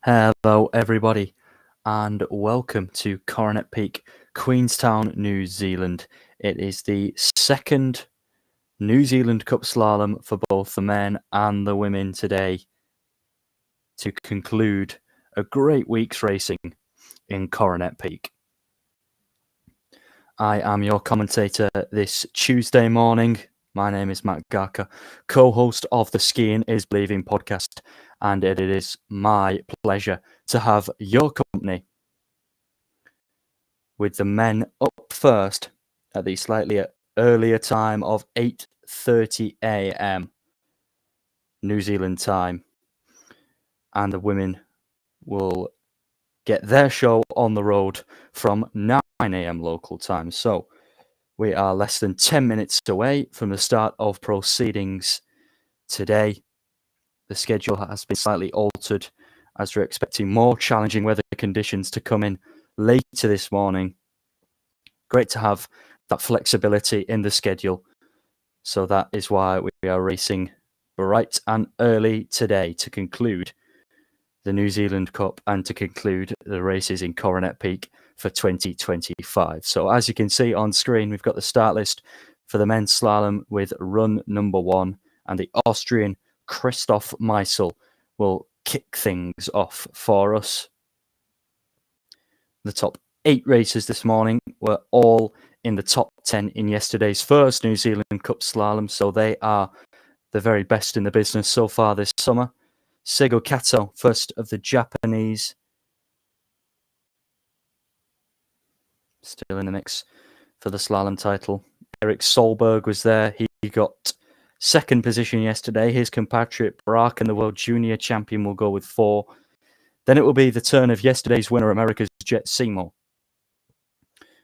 Hello, everybody, and welcome to Coronet Peak, Queenstown, New Zealand. It is the second New Zealand Cup Slalom for both the men and the women today to conclude a great week's racing in Coronet Peak. I am your commentator this Tuesday morning. My name is Matt Garker, co-host of the Skiing is Believing podcast, and it is my pleasure to have your company with the men up first at the slightly earlier time of 8:30 a.m. New Zealand time, and the women will get their show on the road from 9 a.m. local time. So we are less than 10 minutes away from the start of proceedings today. The schedule has been slightly altered as we're expecting more challenging weather conditions to come in later this morning. Great to have that flexibility in the schedule. So that is why we are racing bright and early today to conclude the New Zealand Cup and to conclude the races in Coronet Peak for 2025. So as you can see on screen, we've got the start list for the men's slalom with run number 1, and the Austrian Christoph Meisel will kick things off for us. The top 8 racers this morning were all in the top 10 in yesterday's first New Zealand Cup Slalom, so they are the very best in the business so far this summer. Seigo Kato, first of the Japanese, still in the mix for the slalom title. Eric Solberg was there. He got second position yesterday. His compatriot Braken, the world junior champion, will go with 4. Then it will be the turn of yesterday's winner, America's Jet Seymour.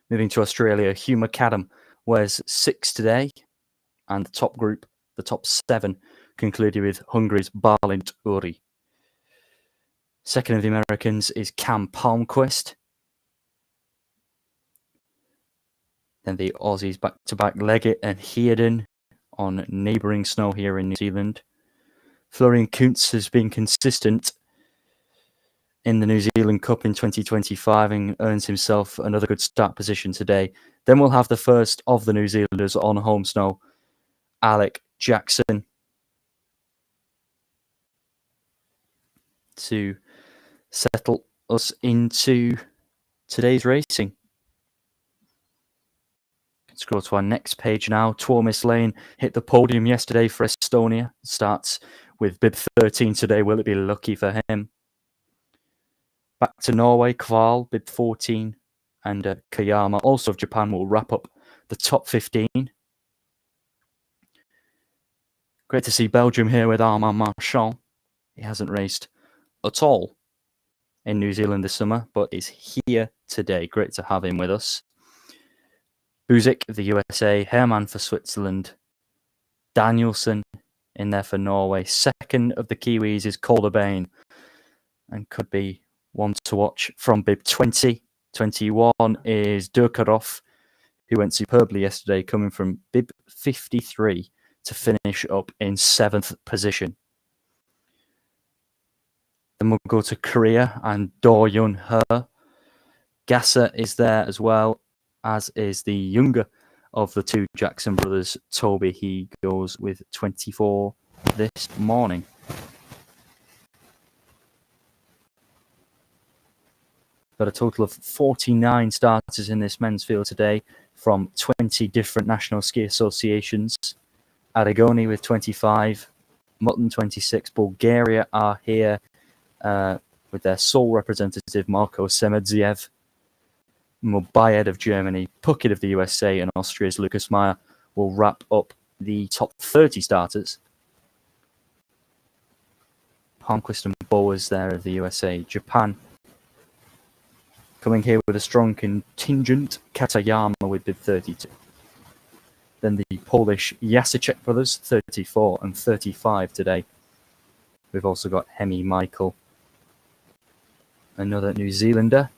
Moving to Australia, Hugh McAdam wears 6 today, and the top group, the top 7, concluded with Hungary's Bálint Uri. Second of the Americans is Cam Palmquist. Then the Aussies back-to-back Leggett and Heerden on neighbouring snow here in New Zealand. Florian Kuntz has been consistent in the New Zealand Cup in 2025 and earns himself another good start position today. Then we'll have the first of the New Zealanders on home snow, Alec Jackson, to settle us into today's racing. Scroll to our next page now. Tuomas Lane hit the podium yesterday for Estonia. Starts with bib 13 today. Will it be lucky for him? Back to Norway, Kval, bib 14, and Kayama, also of Japan, will wrap up the top 15. Great to see Belgium here with Armand Marchand. He hasn't raced at all in New Zealand this summer, but is here today. Great to have him with us. Buzik of the USA, Hermann for Switzerland, Danielson in there for Norway. Second of the Kiwis is Calder Bain, and could be one to watch from bib 20. 21 is Durkarov, who went superbly yesterday, coming from bib 53 to finish up in 7th position. Then we'll go to Korea and Do Yun He. Gasser is there as well, as is the younger of the 2 Jackson brothers, Toby. He goes with 24 this morning. Got a total of 49 starters in this men's field today from 20 different national ski associations. Aragoni with 25, Mutton 26. Bulgaria are here with their sole representative, Marko Semedziev. Mobayed of Germany, Puckett of the USA, and Austria's Lucas Meyer will wrap up the top 30 starters. Palmquist and Bowers there of the USA. Japan coming here with a strong contingent, Katayama with bib 32. Then the Polish Jasicek brothers, 34 and 35 today. We've also got Hemi Michael, another New Zealander.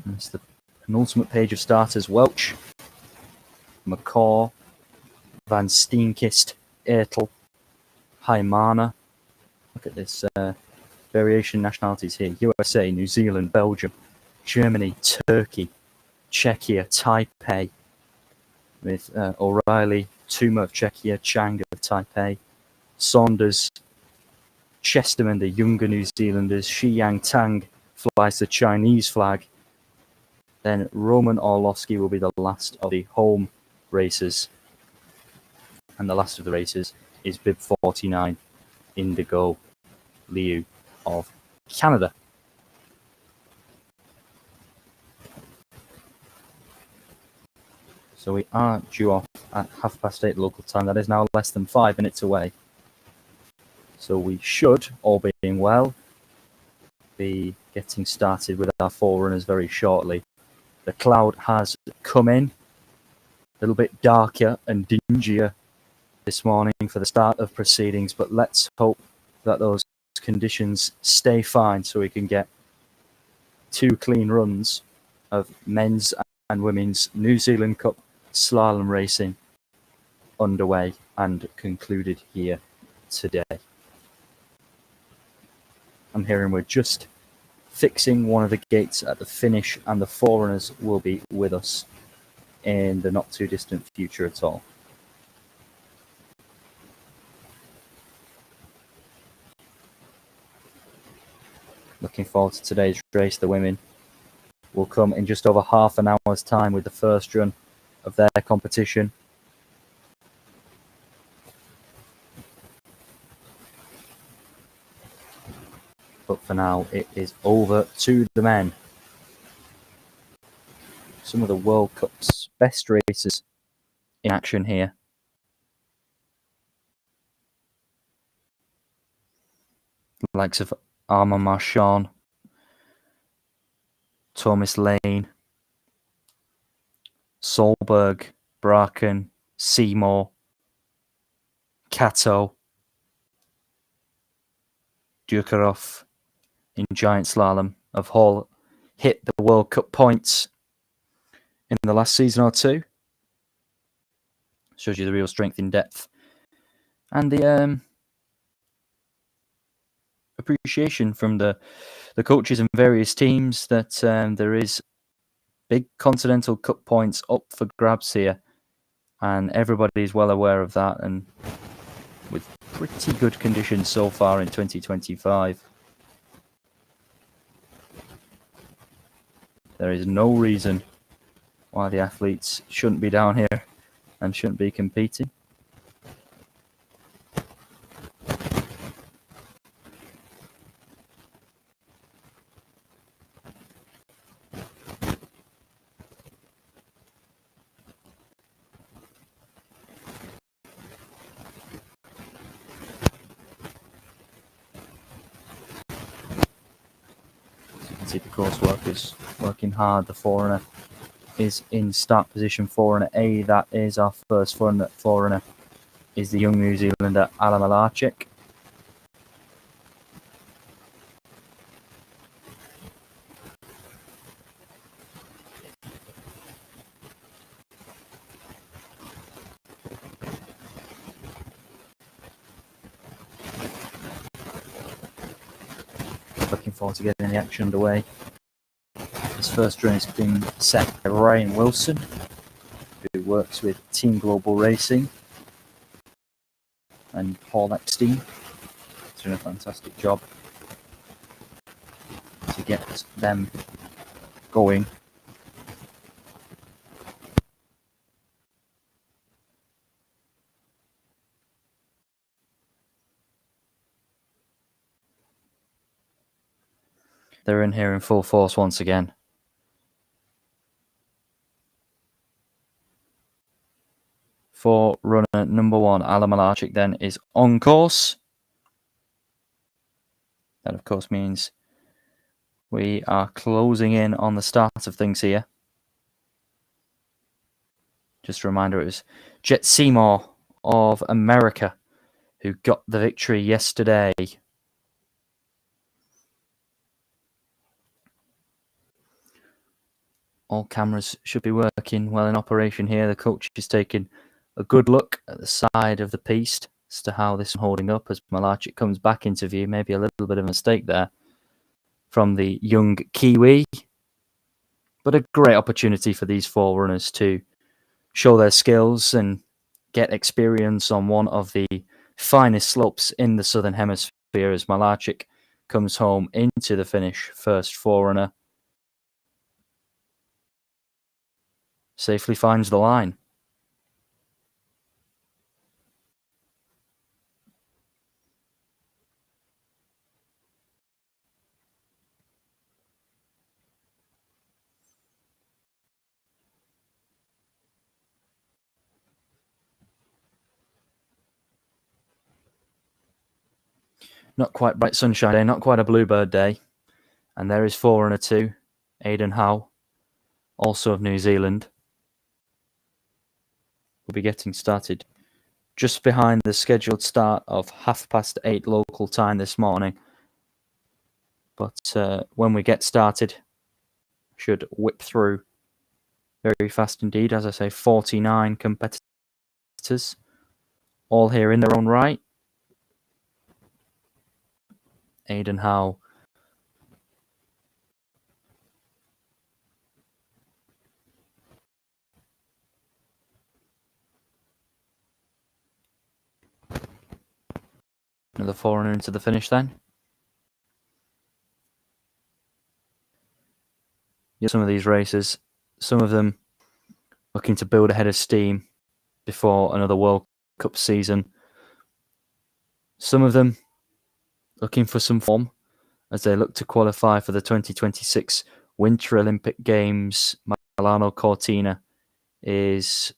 That's the penultimate page of starters. Welch, McCaw, Van Steenkist, Ertel, Haimana, Look at this variation nationalities here. USA, New Zealand, Belgium, Germany, Turkey, Czechia, Taipei, with O'Reilly, Tuma of Czechia, Chang of Taipei, Saunders, Chesterman, the younger New Zealanders, Shi Yang Tang flies the Chinese flag. Then Roman Orlovsky will be the last of the home racers. And the last of the racers is bib 49, Indigo Liu of Canada. So we are due off at 8:30 local time. That is now less than 5 minutes away. So we should, all being well, be getting started with our forerunners very shortly. The cloud has come in, a little bit darker and dingier this morning for the start of proceedings, but let's hope that those conditions stay fine so we can get 2 clean runs of men's and women's New Zealand Cup Slalom racing underway and concluded here today. I'm hearing we're just fixing one of the gates at the finish, and the forerunners will be with us in the not too distant future at all. Looking forward to today's race. The women will come in just over half an hour's time with the first run of their competition. But for now, it is over to the men. Some of the World Cup's best racers in action here. The likes of Armand Marchand, Thomas Lane, Solberg, Braken, Seymour, Kato, Dukarov in giant slalom have all hit the World Cup points in the last season or two. Shows you the real strength in depth and the appreciation from the coaches and various teams that there is big Continental Cup points up for grabs here, and everybody is well aware of that, and with pretty good conditions so far in 2025. There is no reason why the athletes shouldn't be down here and shouldn't be competing. See the coursework is working hard. The forerunner is in start position. Forerunner A, that is our first forerunner, is the young New Zealander Alan Malarchik. Looking forward to getting the action underway. This first run is being set by Ryan Wilson, who works with Team Global Racing, and Paul Epstein. He's doing a fantastic job to get them going. They're in here in full force once again. For runner number 1, Alan Malarchik, then is on course. That, of course, means we are closing in on the start of things here. Just a reminder, it was Jet Seymour of America who got the victory yesterday. All cameras should be working well in operation here. The coach is taking a good look at the side of the piste as to how this is holding up as Malarchik comes back into view. Maybe a little bit of a mistake there from the young Kiwi. But a great opportunity for these forerunners to show their skills and get experience on one of the finest slopes in the Southern Hemisphere as Malarchik comes home into the finish. First forerunner safely finds the line. Not quite bright sunshine day, not quite a bluebird day. And there is forerunner 2, Aidan Howe, also of New Zealand. Will be getting started just behind the scheduled start of 8:30 local time this morning. But when we get started, should whip through very fast indeed. As I say, 49 competitors, all here in their own right. Aidan Howe another foreigner into the finish then. Some of these races, some of them looking to build ahead of steam before another World Cup season. Some of them looking for some form as they look to qualify for the 2026 Winter Olympic Games. Milano Cortina is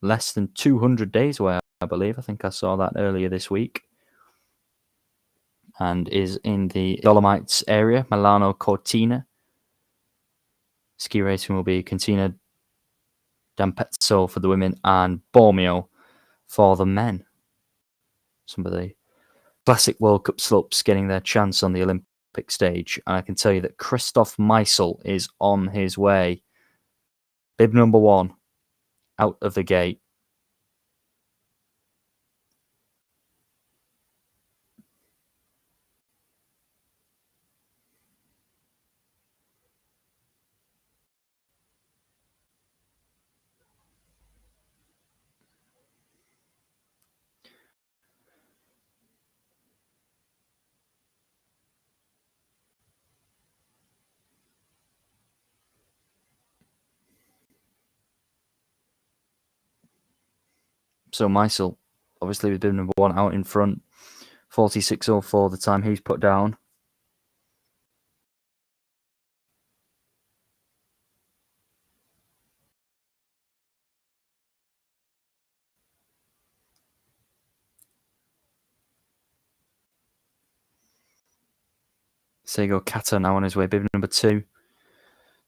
less than 200 days away, I believe. I think I saw that earlier this week. And is in the Dolomites area, Milano Cortina. Ski racing will be Cortina d'Ampezzo for the women and Bormio for the men. Some of the classic World Cup slopes getting their chance on the Olympic stage. And I can tell you that Christoph Meisel is on his way. Bib number 1 out of the gate. So Meisel, obviously with bib number 1 out in front. 46.04 the time he's put down. Sego Kata now on his way, bib number 2.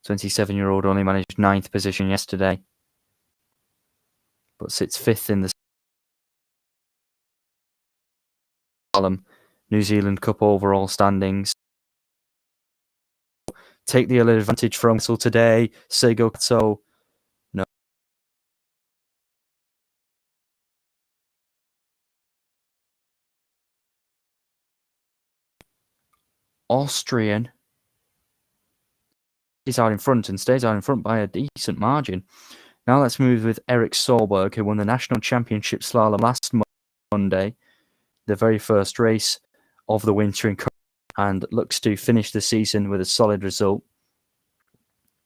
27-year-old only managed 9th position yesterday, but sits 5th in the Slalom New Zealand Cup overall standings. Take the advantage from Meisel today. Sego Kata, no. Austrian is out in front and stays out in front by a decent margin. Now let's move with Erik Solberg, who won the National Championship Slalom last Monday, the very first race of the winter in Coronet, and looks to finish the season with a solid result.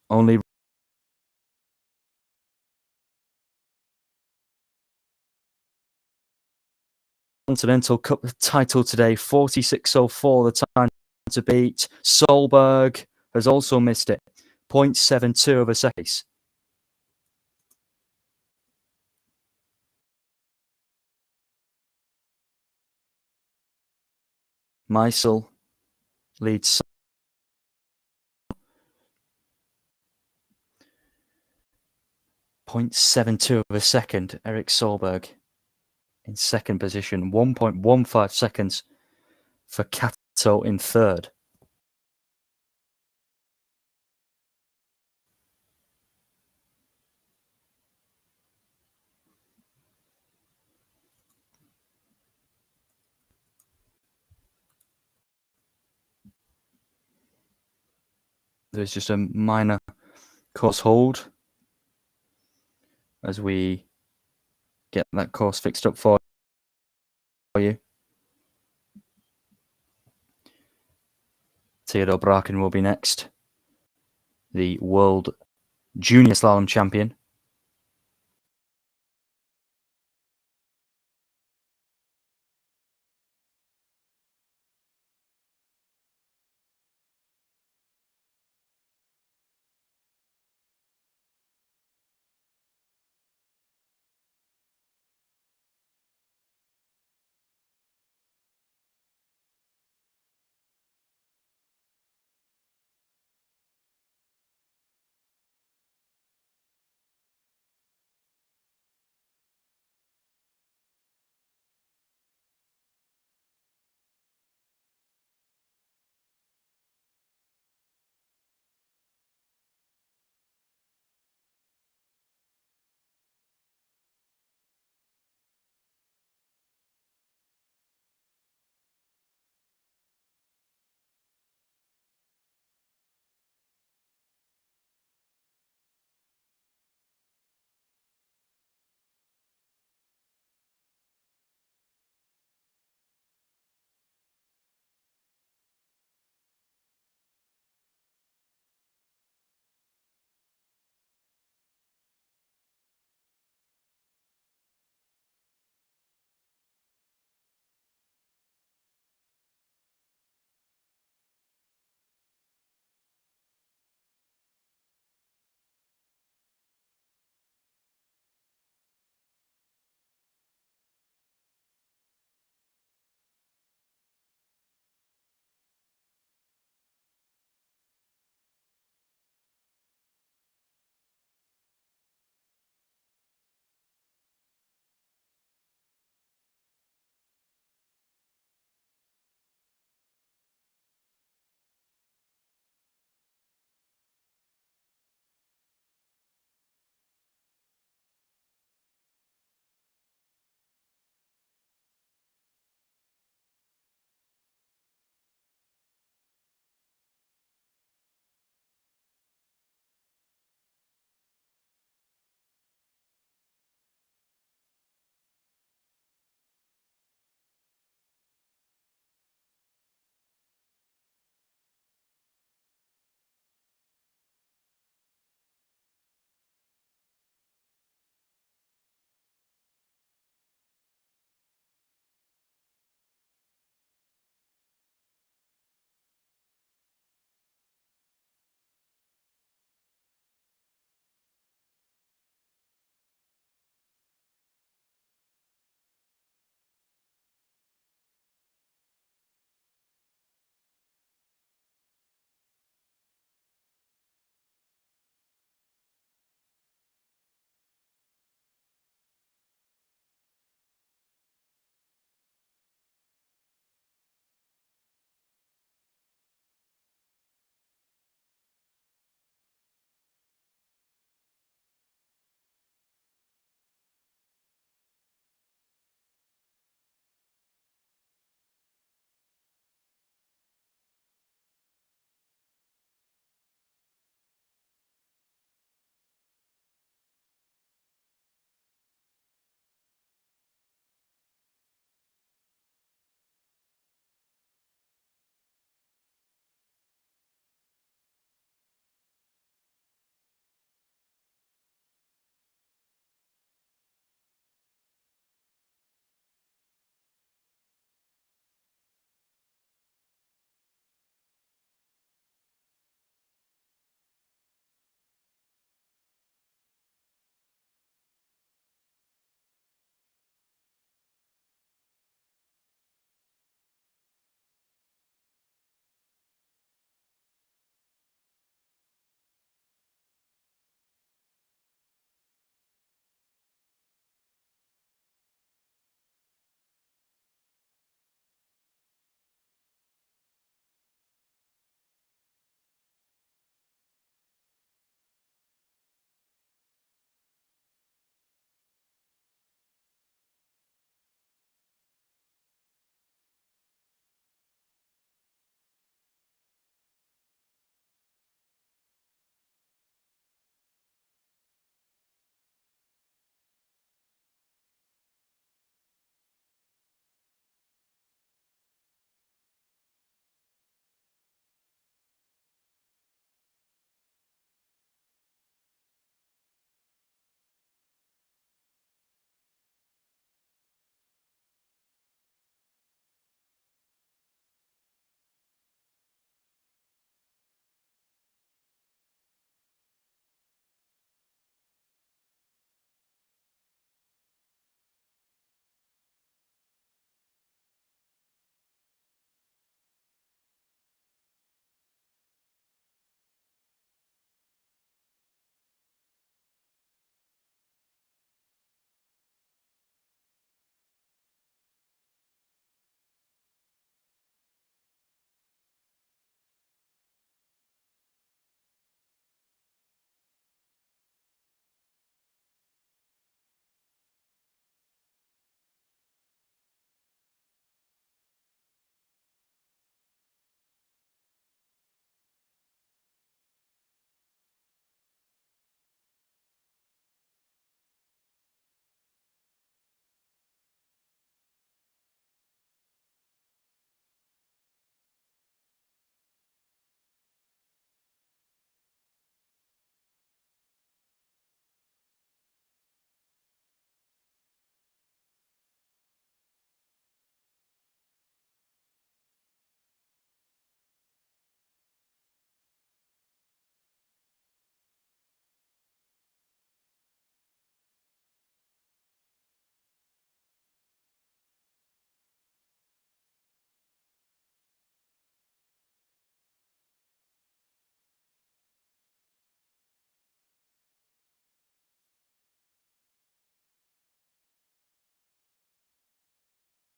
Only Continental Cup title today, 46.04 the time to beat. Solberg has also missed it, 0.72 of a second. Meisel leads 0.72 of a second. Erik Solberg in second position, 1.15 seconds for Kato in third. there's just a minor course hold as we get that course fixed up for you. Theodore Braken will be next, the World Junior Slalom Champion.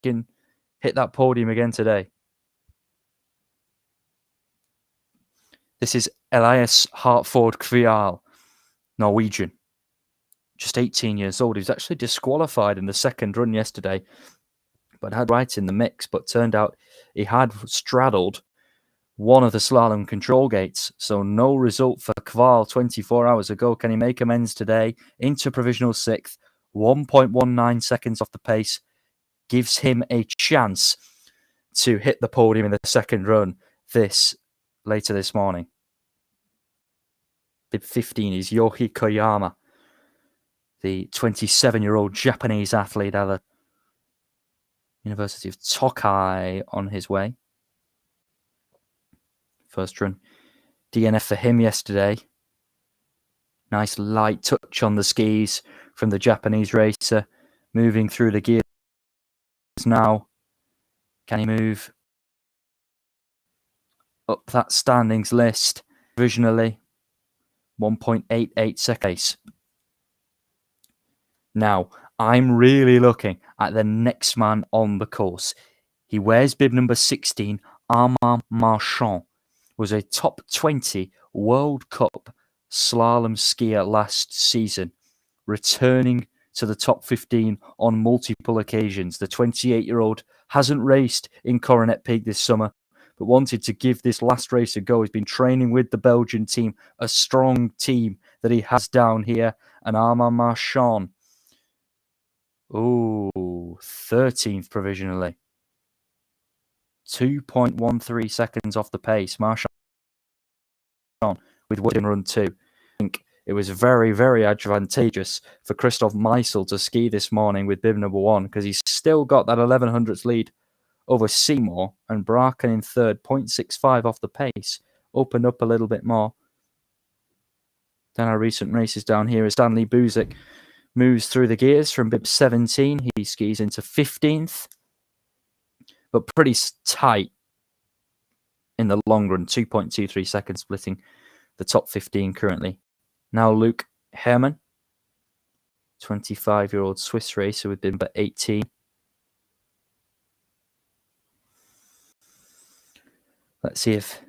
can hit that podium again today. This is Elias Hartford Kvial, Norwegian. Just 18 years old. He was actually disqualified in the second run yesterday, but had right in the mix. But turned out he had straddled one of the slalom control gates. So no result for Kval 24 hours ago. Can he make amends today? Into provisional 6th. 1.19 seconds off the pace. Gives him a chance to hit the podium in the second run later this morning. Bib 15 is Yohi Koyama, the 27-year-old Japanese athlete out of the University of Tokai on his way. First run DNF for him yesterday. Nice light touch on the skis from the Japanese racer. Moving through the gears now. Can he move up that standings list provisionally? 1.88 seconds. Now, I'm really looking at the next man on the course. He wears bib number 16. Armand Marchand was a top 20 World Cup slalom skier last season, returning to the top 15 on multiple occasions. The 28-year-old hasn't raced in Coronet Peak this summer, but wanted to give this last race a go. He's been training with the Belgian team, a strong team that he has down here. And Armand Marchand, 13th provisionally. 2.13 seconds off the pace. Marchand with Wood in run 2. I think it was very, very advantageous for Christoph Meisel to ski this morning with bib number 1, because he's still got that 1100ths lead over Seymour, and Braken in third, 0.65 off the pace. Opened up a little bit more. Then our recent races down here is Stanley Buzik moves through the gears from bib 17. He skis into 15th, but pretty tight in the long run. 2.23 seconds splitting the top 15 currently. Now Luke Herrmann, 25-year-old Swiss racer with bib number 18. Let's see if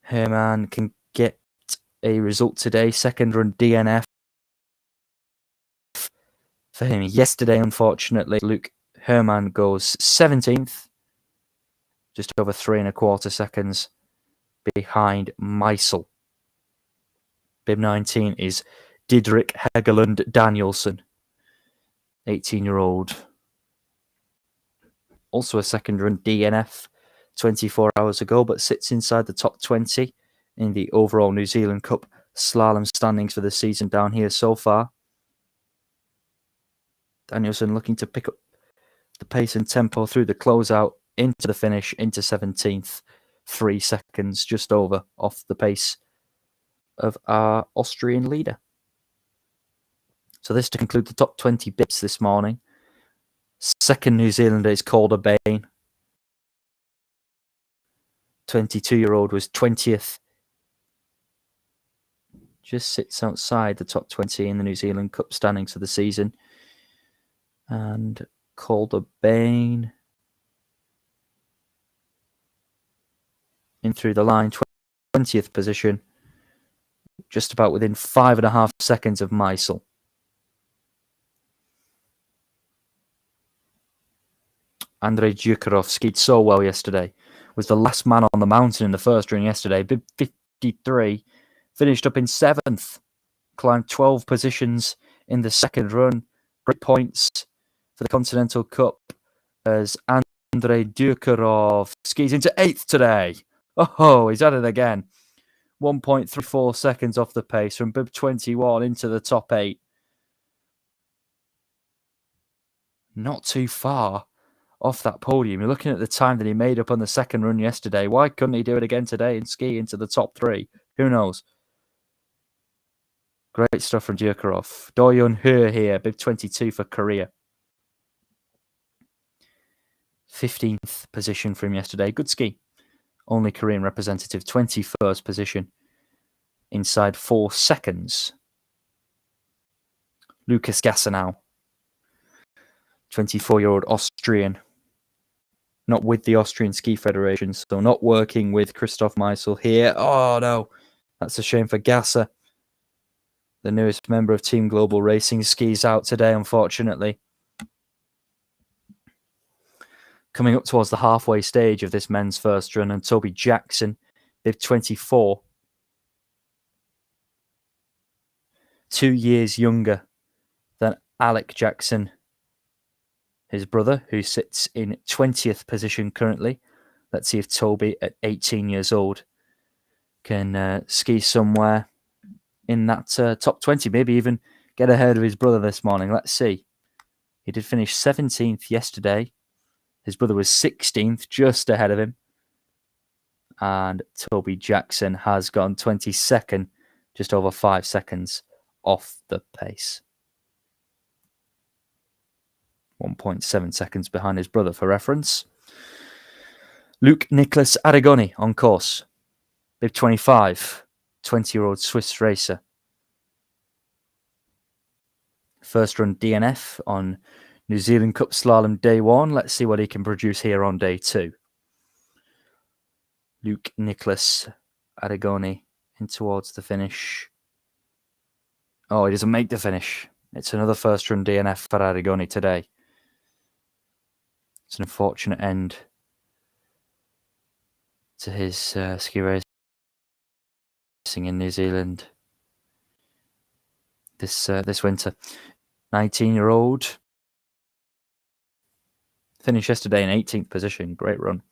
Herrmann can get a result today. Second run DNF for him yesterday, unfortunately. Luke Herrmann goes 17th, just over 3.25 seconds behind Meisel. Bib 19 is Didrik Hegelund Danielsen, 18-year-old. Also a second run DNF 24 hours ago, but sits inside the top 20 in the overall New Zealand Cup slalom standings for the season down here so far. Danielson looking to pick up the pace and tempo through the closeout into the finish, into 17th. 3 seconds just over off the pace of our Austrian leader. So this to conclude the top 20 bits this morning. Second New Zealander is Calder Bain. 22-year-old was 20th. Just sits outside the top 20 in the New Zealand Cup standings for the season. And Calder Bain in through the line, 20th position. Just about within 5.5 seconds of Meisel. Andrei Djukarov skied so well yesterday. Was the last man on the mountain in the first run yesterday. Bib 53. Finished up in 7th. Climbed 12 positions in the second run. Great points for the Continental Cup as Andrei Djukarov skis into 8th today. Oh, he's at it again. 1.34 seconds off the pace from bib 21 into the top 8. Not too far off that podium. You're looking at the time that he made up on the second run yesterday. Why couldn't he do it again today and ski into the top 3? Who knows? Great stuff from Djukarov. Doyun He here, bib 22 for Korea. 15th position for him yesterday. Good ski. Only Korean representative. 21st position. Inside 4 seconds. Lucas Gassenau. 24-year-old Austrian. Not with the Austrian Ski Federation, so not working with Christoph Meisel here. Oh, no. That's a shame for Gasser. The newest member of Team Global Racing skis out today, unfortunately. Coming up towards the halfway stage of this men's first run, and Toby Jackson, bib 24. 2 years younger than Alec Jackson, his brother, who sits in 20th position currently. Let's see if Toby, at 18 years old, can ski somewhere in that top 20, maybe even get ahead of his brother this morning. Let's see. He did finish 17th yesterday. His brother was 16th, just ahead of him. And Toby Jackson has gone 22nd, just over 5 seconds off the pace. 1.7 seconds behind his brother, for reference. Luke Nicholas Aragoni on course. Bib 25, 20-year-old Swiss racer. First run DNF on New Zealand Cup Slalom day 1. Let's see what he can produce here on day 2. Luke Nicholas Aragoni in towards the finish. Oh, he doesn't make the finish. It's another first run DNF for Aragoni today. It's an unfortunate end to his ski racing in New Zealand this winter. 19-year-old finished yesterday in 18th position. Great run.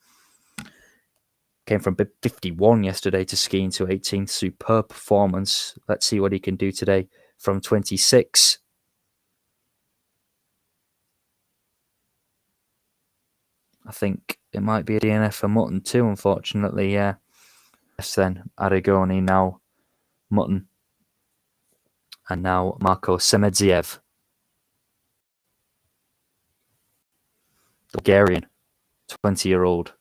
Came from 51 yesterday to ski into 18th. Superb performance. Let's see what he can do today from 26. I think it might be a DNF for Mutton too, unfortunately. Yeah. Yes, then Aragoni, now Mutton, and now Marko Semedziev, the Bulgarian, 20-year-old.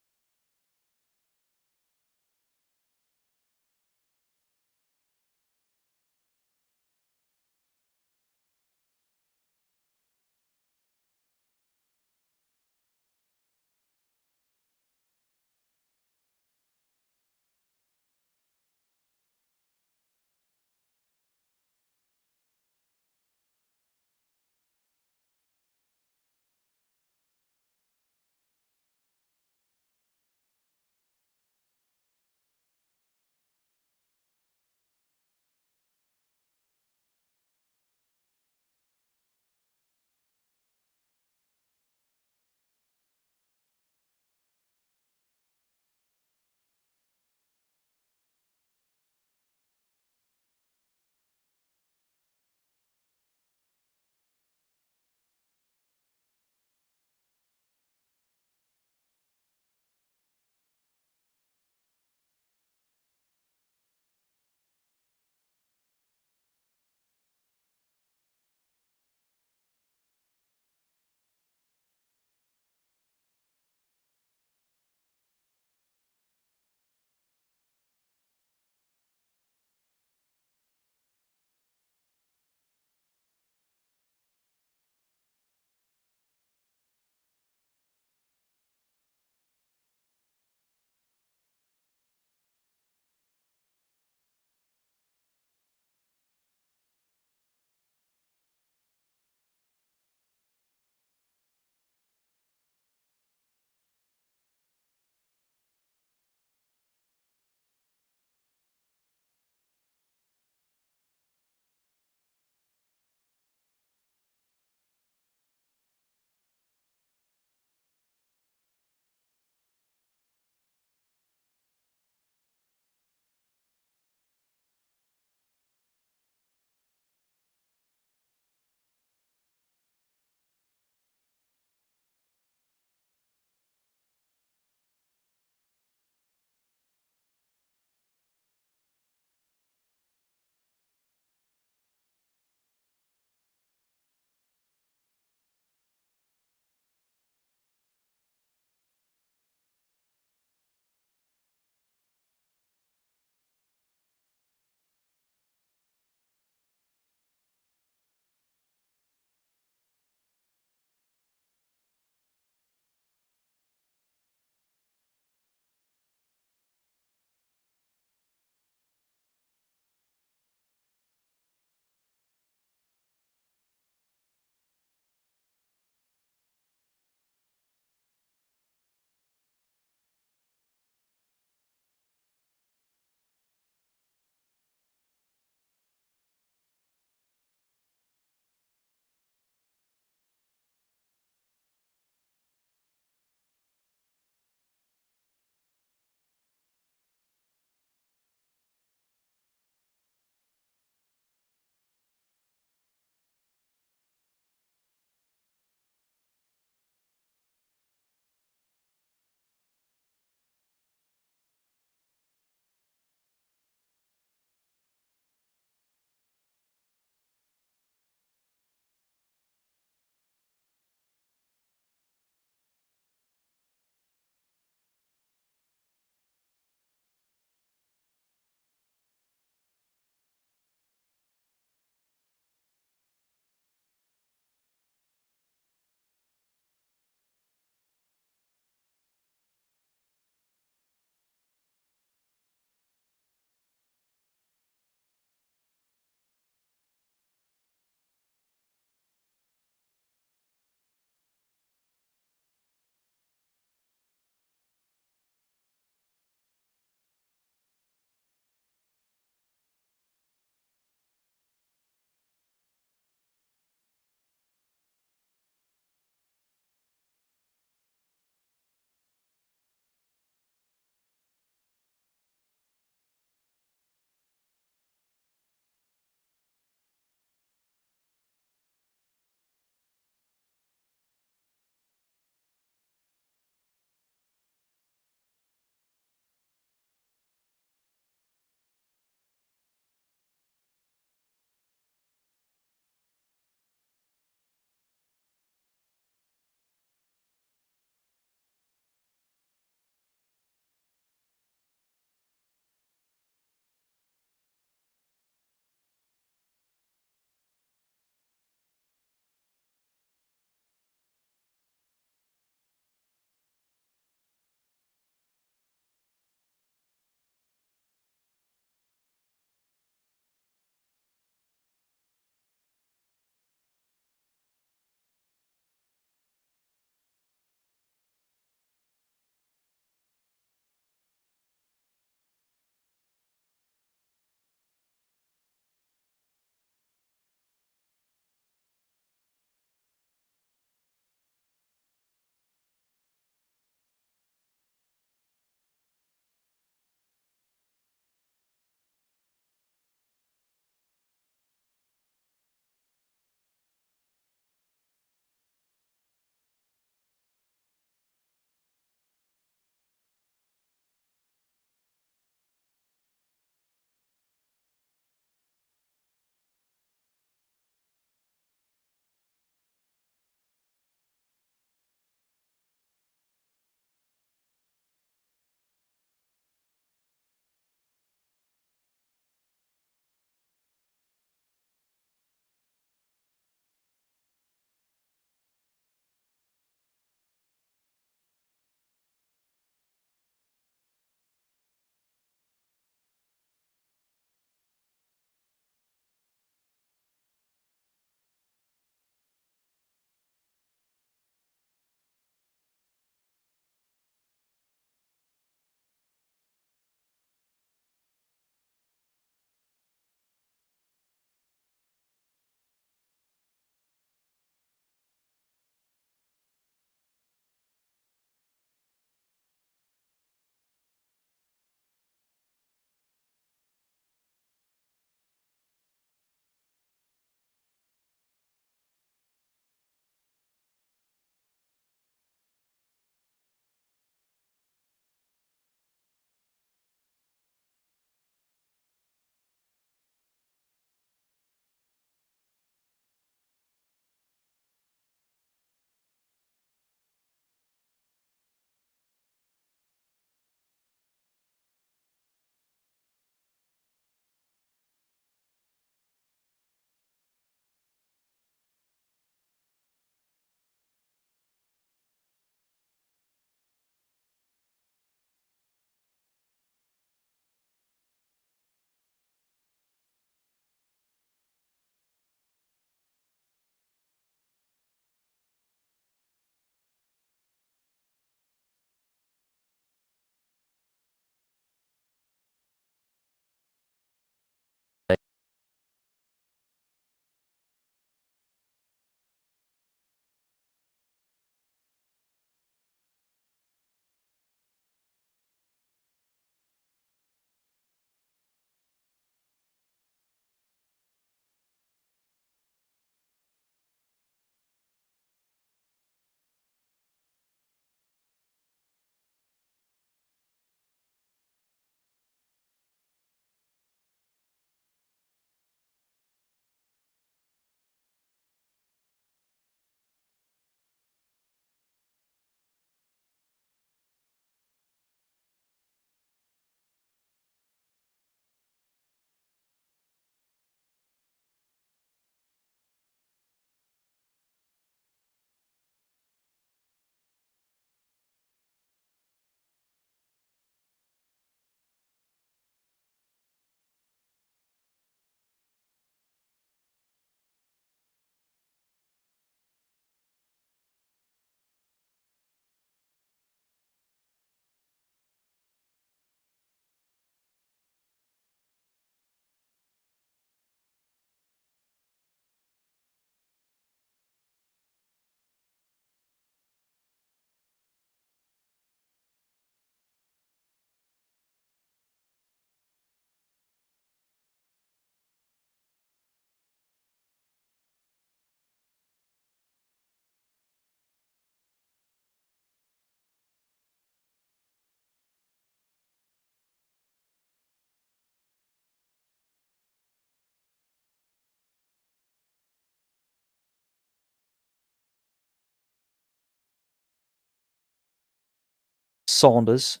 Saunders,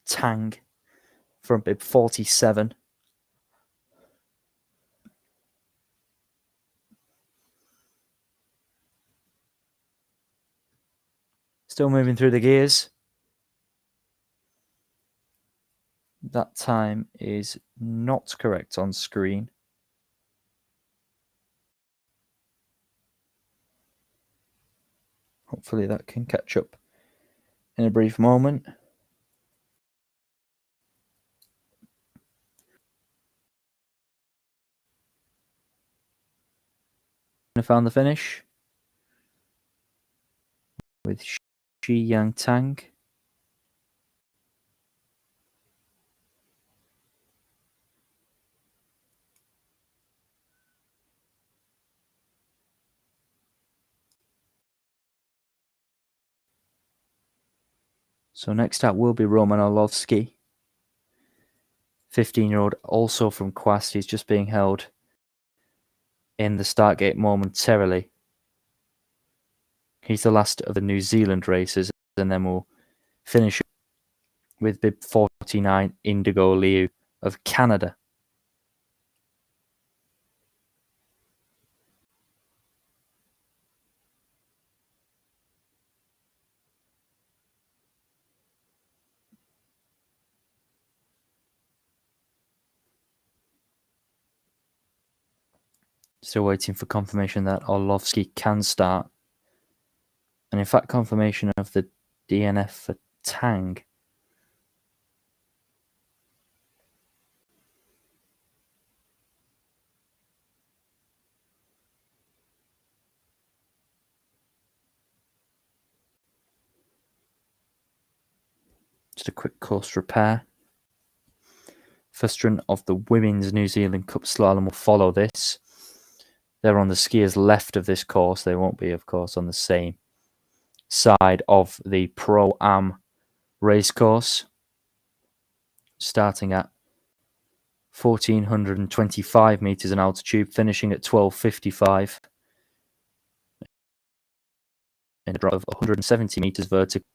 Tang from bib 47. Still moving through the gears. That time is not correct on screen. Hopefully that can catch up in a brief moment. I found the finish with Shi Yang Tang. So next up will be Roman Orlovsky, 15-year-old, also from Quast. He's just being held in the start gate momentarily. He's the last of the New Zealand races, and then we'll finish with bib 49, Indigo Liu of Canada. Still waiting for confirmation that Orlovsky can start. And in fact, confirmation of the DNF for Tang. Just a quick course repair. First run of the Women's New Zealand Cup Slalom will follow this. They're on the skiers left of this course. They won't be, of course, on the same side of the Pro-Am race course. Starting at 1,425 metres in altitude, finishing at 1,255. In a drop of 170 metres vertical.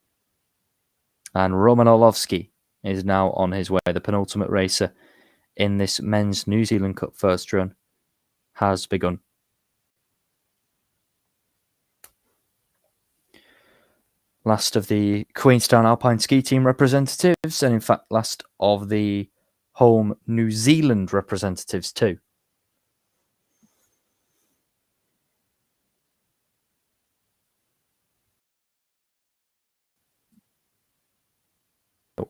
And Roman Orlovsky is now on his way. The penultimate racer in this men's New Zealand Cup first run has begun. Last of the Queenstown Alpine Ski Team representatives, and in fact last of the home New Zealand representatives too.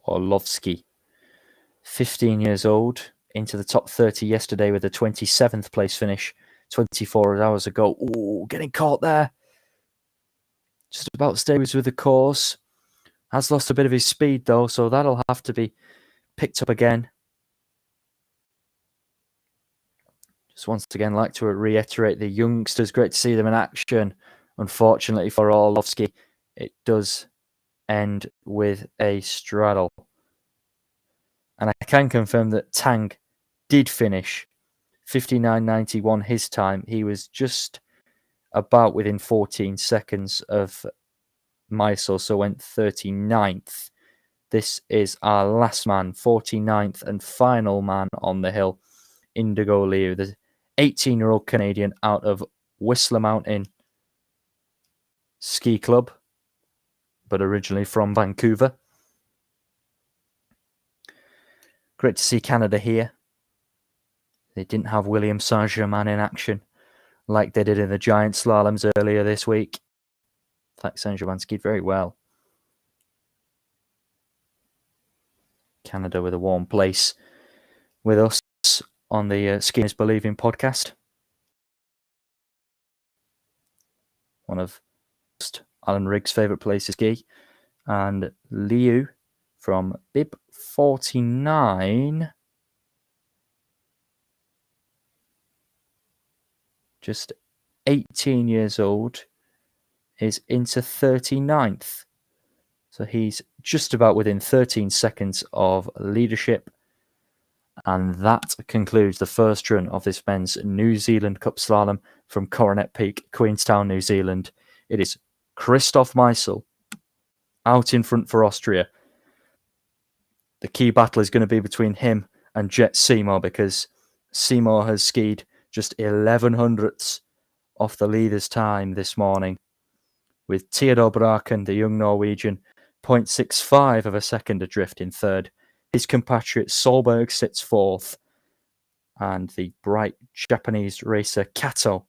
Orlovsky, 15 years old, into the top 30 yesterday with a 27th place finish 24 hours ago. Ooh, getting caught there. Just about stays with the course. Has lost a bit of his speed though, so that'll have to be picked up again. Just once again like to reiterate the youngsters. Great to see them in action. Unfortunately for Orlovsky, it does end with a straddle. And I can confirm that Tang did finish 59.91 his time. He was just about within 14 seconds of Meisel, so went 39th. This is our last man, 49th and final man on the hill, Indigo Liu, the 18-year-old Canadian out of Whistler Mountain Ski Club, but originally from Vancouver. Great to see Canada here. They didn't have William Saint-Germain in action like they did in the giant slaloms earlier this week. In fact, Saint-Germain skied very well. Canada with a warm place with us on the Skiers Believing podcast. One of Alan Riggs' favourite places to ski. And Liu from bib 49, just 18 years old, is into 39th. So he's just about within 13 seconds of leadership. And that concludes the first run of this men's New Zealand Cup Slalom from Coronet Peak, Queenstown, New Zealand. It is Christoph Meisel out in front for Austria. The key battle is going to be between him and Jet Seymour, because Seymour has skied just 11 hundredths off the leader's time this morning, with Theodor Braken, the young Norwegian, 0.65 of a second adrift in third. His compatriot Solberg sits fourth, and the bright Japanese racer Kato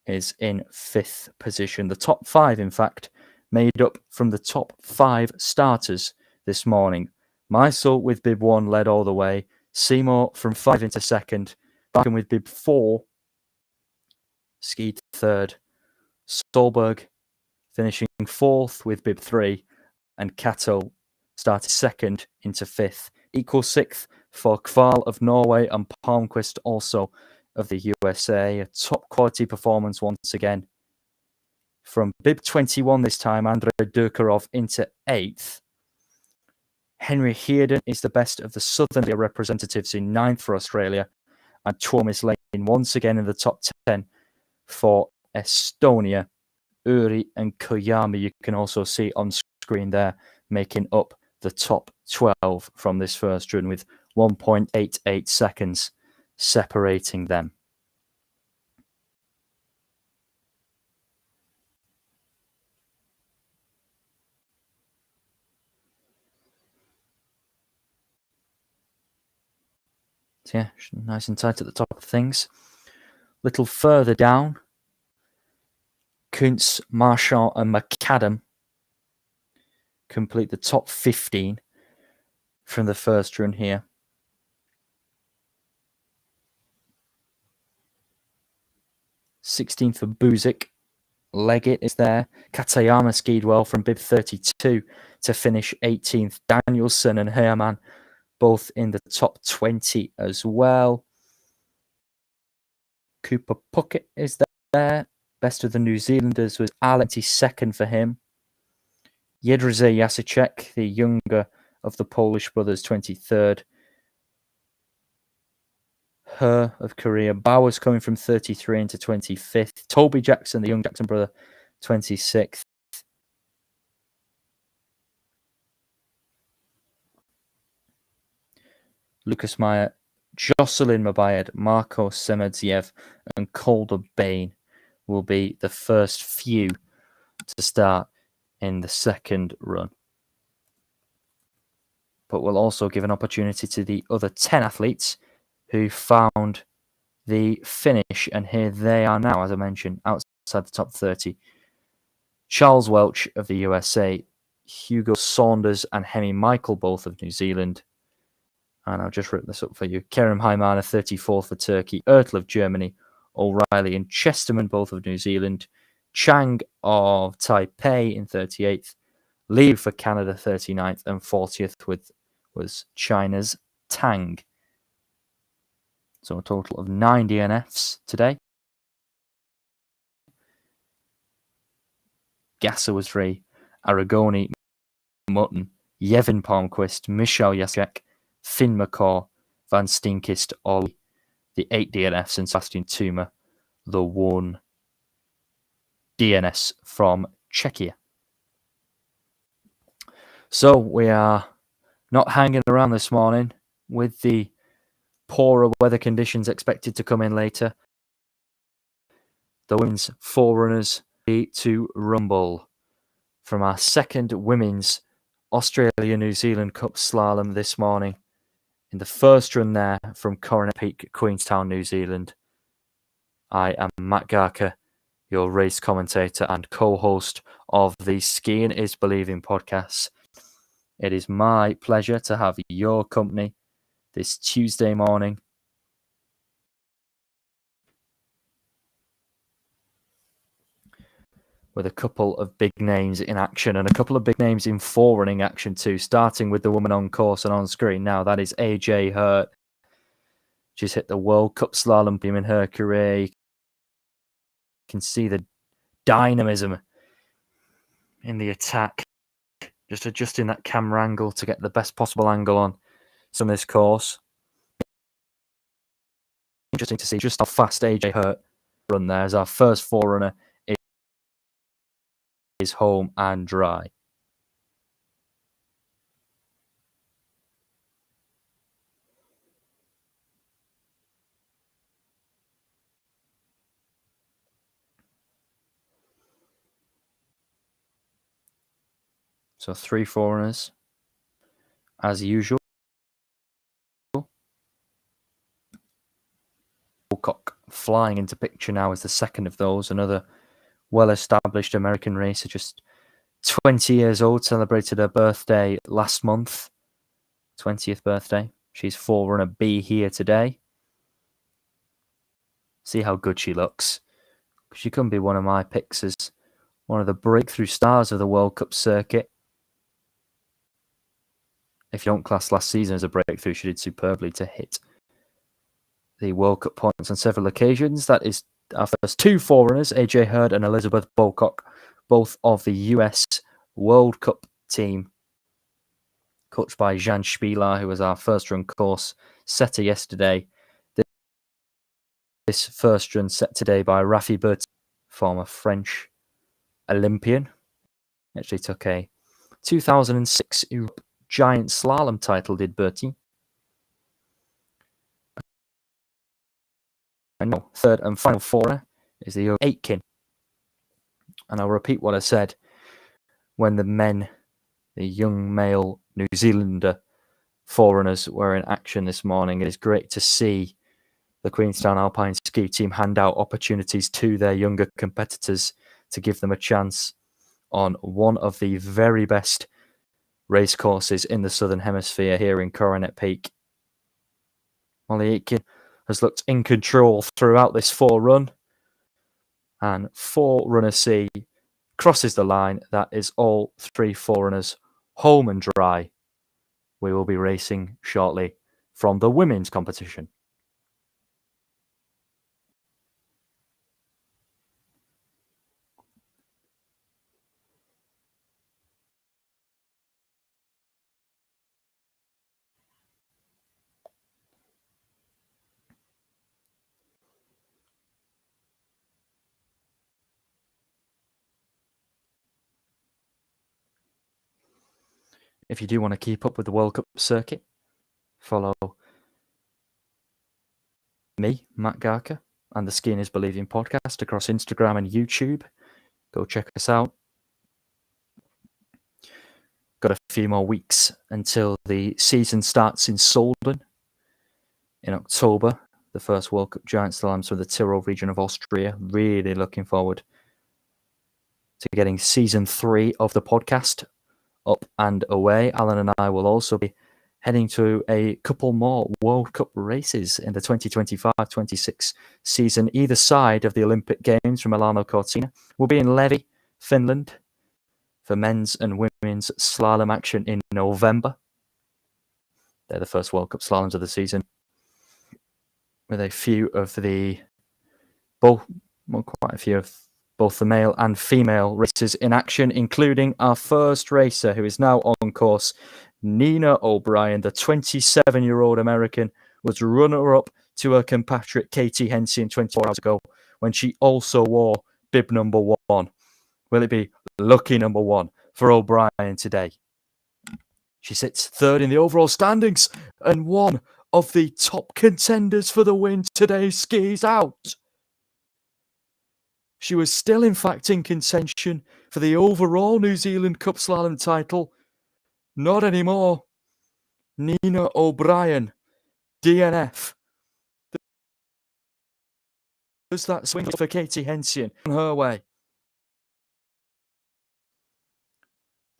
is in fifth position. The top five, in fact, made up from the top five starters this morning. Meisel with bib 1 led all the way. Seymour from 5 into second. Braken with bib 4 skied third. Solberg finishing fourth with bib 3. And Kato started second into fifth. Equal sixth for Kval of Norway and Palmquist also of the USA. A top quality performance once again. From bib 21 this time, Andrei Durkarov into 8th. Henry Heerden is the best of the Southern representatives in 9th for Australia. And Tuomas Lane once again in the top 10 for Estonia. Uri and Koyama, you can also see on screen there, making up the top 12 from this first run, with 1.88 seconds separating them. So yeah, nice and tight at the top of things. Little further down, Kuntz, Marchand and McAdam complete the top 15 from the first run here. Sixteenth for Buzik. Leggett is there. Katayama skied well from bib 32 to finish 18th. Danielson and Herman both in the top 20 as well. Cooper Puckett is there. Best of the New Zealanders was Alex, second for him. Jedrzej Jasicek, the younger of the Polish brothers, 23rd. Her of Korea. Bowers coming from 33 into 25th. Toby Jackson, the young Jackson brother, 26th. Lucas Meyer, Jocelyn Mabayed, Marco Semedziev, and Calder Bain will be the first few to start in the second run. But we'll also give an opportunity to the other 10 athletes who found the finish, and here they are now, as I mentioned, outside the top 30. Charles Welch of the USA, Hugo Saunders and Hemi Michael, both of New Zealand. And I'll just rip this up for you. Kerem Haimana, 34th for Turkey. Ertl of Germany. O'Reilly and Chesterman, both of New Zealand. Chang of Taipei in 38th. Liu for Canada, 39th. And 40th was China's Tang. So a total of 9 DNFs today. Gasser was free. Aragoni, Mutton, Yevon Palmquist, Michal Jasek, Finn McCaw, Van Steenkist, Ollie, the 8 DNFs, and Sebastian Tuma, the 1 DNS from Czechia. So we are not hanging around this morning with the poorer weather conditions expected to come in later. The women's forerunners to rumble from our second women's Australia-New Zealand Cup Slalom this morning. In the first run there from Coronet Peak, Queenstown, New Zealand, I am Matt Garker, your race commentator and co-host of the Skiing is Believing podcast. It is my pleasure to have your company this Tuesday morning. With a couple of big names in action and a couple of big names in forerunning action too, starting with the woman on course and on screen now. That is AJ Hurt. She's hit the World Cup Slalom beam in her career. You can see the dynamism in the attack. Just adjusting that camera angle to get the best possible angle on some of this course. Interesting to see just how fast AJ Hurt run there as our first forerunner is home and dry. So 3 foreigners, as usual. Wilcock flying into picture now as the second of those. Another well-established American racer, just 20 years old, celebrated her birthday last month. 20th birthday. She's forerunner B here today. See how good she looks. She couldn't be one of my picks as one of the breakthrough stars of the World Cup circuit. If you don't class last season as a breakthrough, she did superbly to hit the World Cup points on several occasions. That is our first 2 foreigners, AJ Hurd and Elizabeth Bocock, both of the US World Cup team, coached by Jean Spieler, who was our first run course setter yesterday. This first run set today by Rafi Bertin, former French Olympian. Actually took a 2006 giant slalom title, did Bertin. And no, third and final foreigner is the Aitken. And I'll repeat what I said when the young male New Zealander foreigners were in action this morning. It is great to see the Queenstown Alpine Ski Team hand out opportunities to their younger competitors to give them a chance on one of the very best race courses in the Southern Hemisphere here in Coronet Peak. Molly Aitken has looked in control throughout this 4-run, and forerunner C crosses the line. That is all 3 foreigners home and dry. We will be racing shortly from the women's competition. If you do want to keep up with the World Cup circuit, follow me, Matt Garker, and the Skiing is Believing podcast across Instagram and YouTube. Go check us out. Got a few more weeks until the season starts in Solden in October. The first World Cup Giant Slaloms from the Tyrol region of Austria. Really looking forward to getting season 3 of the podcast up and away. Alan and I will also be heading to a couple more World Cup races in the 2025-26 season, either side of the Olympic Games from Milano Cortina. We'll be in Levi, Finland, for men's and women's slalom action in November. They're the first World Cup slaloms of the season, with a few of quite a few of both the male and female racers in action, including our first racer who is now on course. Nina O'Brien, the 27-year-old American, was runner-up to her compatriot Katie Hensian 24 hours ago when she also wore bib number 1. Will it be lucky number 1 for O'Brien today? She sits third in the overall standings and one of the top contenders for the win today skis out. She was still, in fact, in contention for the overall New Zealand Cup Slalom title. Not anymore. Nina O'Brien, DNF. Does that swing for Katie Hensian on her way?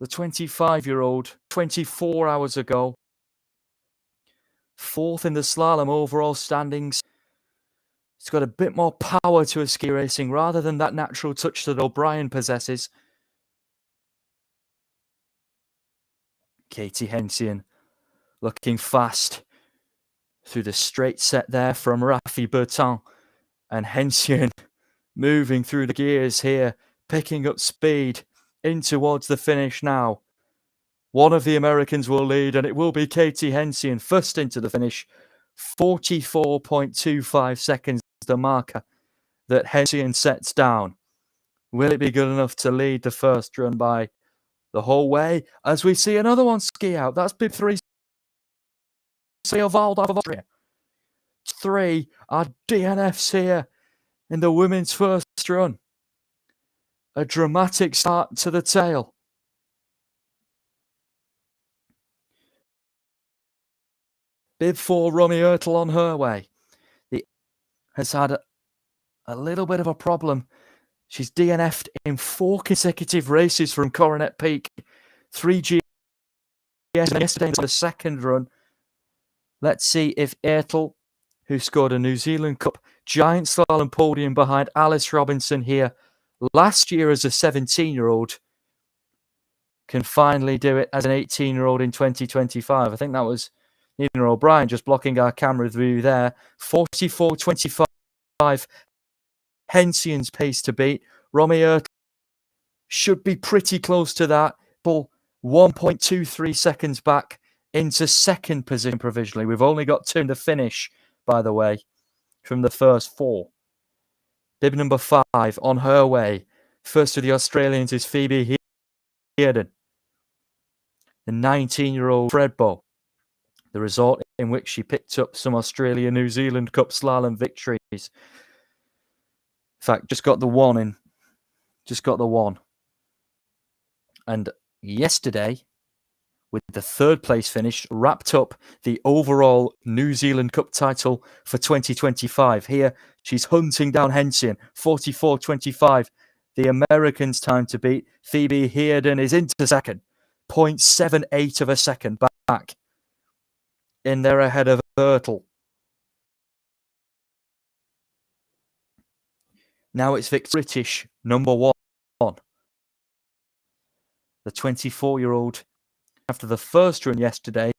The 25-year-old, 24 hours ago, 4th in the slalom overall standings. It's got a bit more power to her ski racing rather than that natural touch that O'Brien possesses. Katie Hensian looking fast through the straight set there from Rafi Bertin. And Hensian moving through the gears here, picking up speed in towards the finish now. One of the Americans will lead, and it will be Katie Hensian first into the finish. 44.25 seconds, the marker that Hensian sets down. Will it be good enough to lead the first run by the whole way? As we see another one ski out. That's bib 3. Valda of Austria. 3 are DNFs here in the women's first run. A dramatic start to the tail. Bib 4, Romy Ertl on her way. Has had a little bit of a problem. She's DNF'd in 4 consecutive races from Coronet Peak. 3 GS yesterday in the second run. Let's see if Ertl, who scored a New Zealand Cup giant slalom podium behind Alice Robinson here last year as a 17-year-old, can finally do it as an 18-year-old in 2025. I think that was Nina O'Brien just blocking our camera view there. 44.25. Hensien's pace to beat. Romy Ertl should be pretty close to that. 1.23 seconds back into second position provisionally. We've only got 2 to finish, by the way, from the first 4. Bib number 5 on her way. First of the Australians is Phoebe Hearden, the 19-year-old Fredbo, the resort in which she picked up some Australia-New Zealand Cup Slalom victories. In fact, just got the one. And yesterday, with the 3rd place finish, wrapped up the overall New Zealand Cup title for 2025. Here, she's hunting down Hensien, 44.25. The Americans' time to beat. Phoebe Hearden is into second, 0.78 of a second back. In there ahead of Ertl. Now it's British number 1. The 24-year-old after the first run yesterday,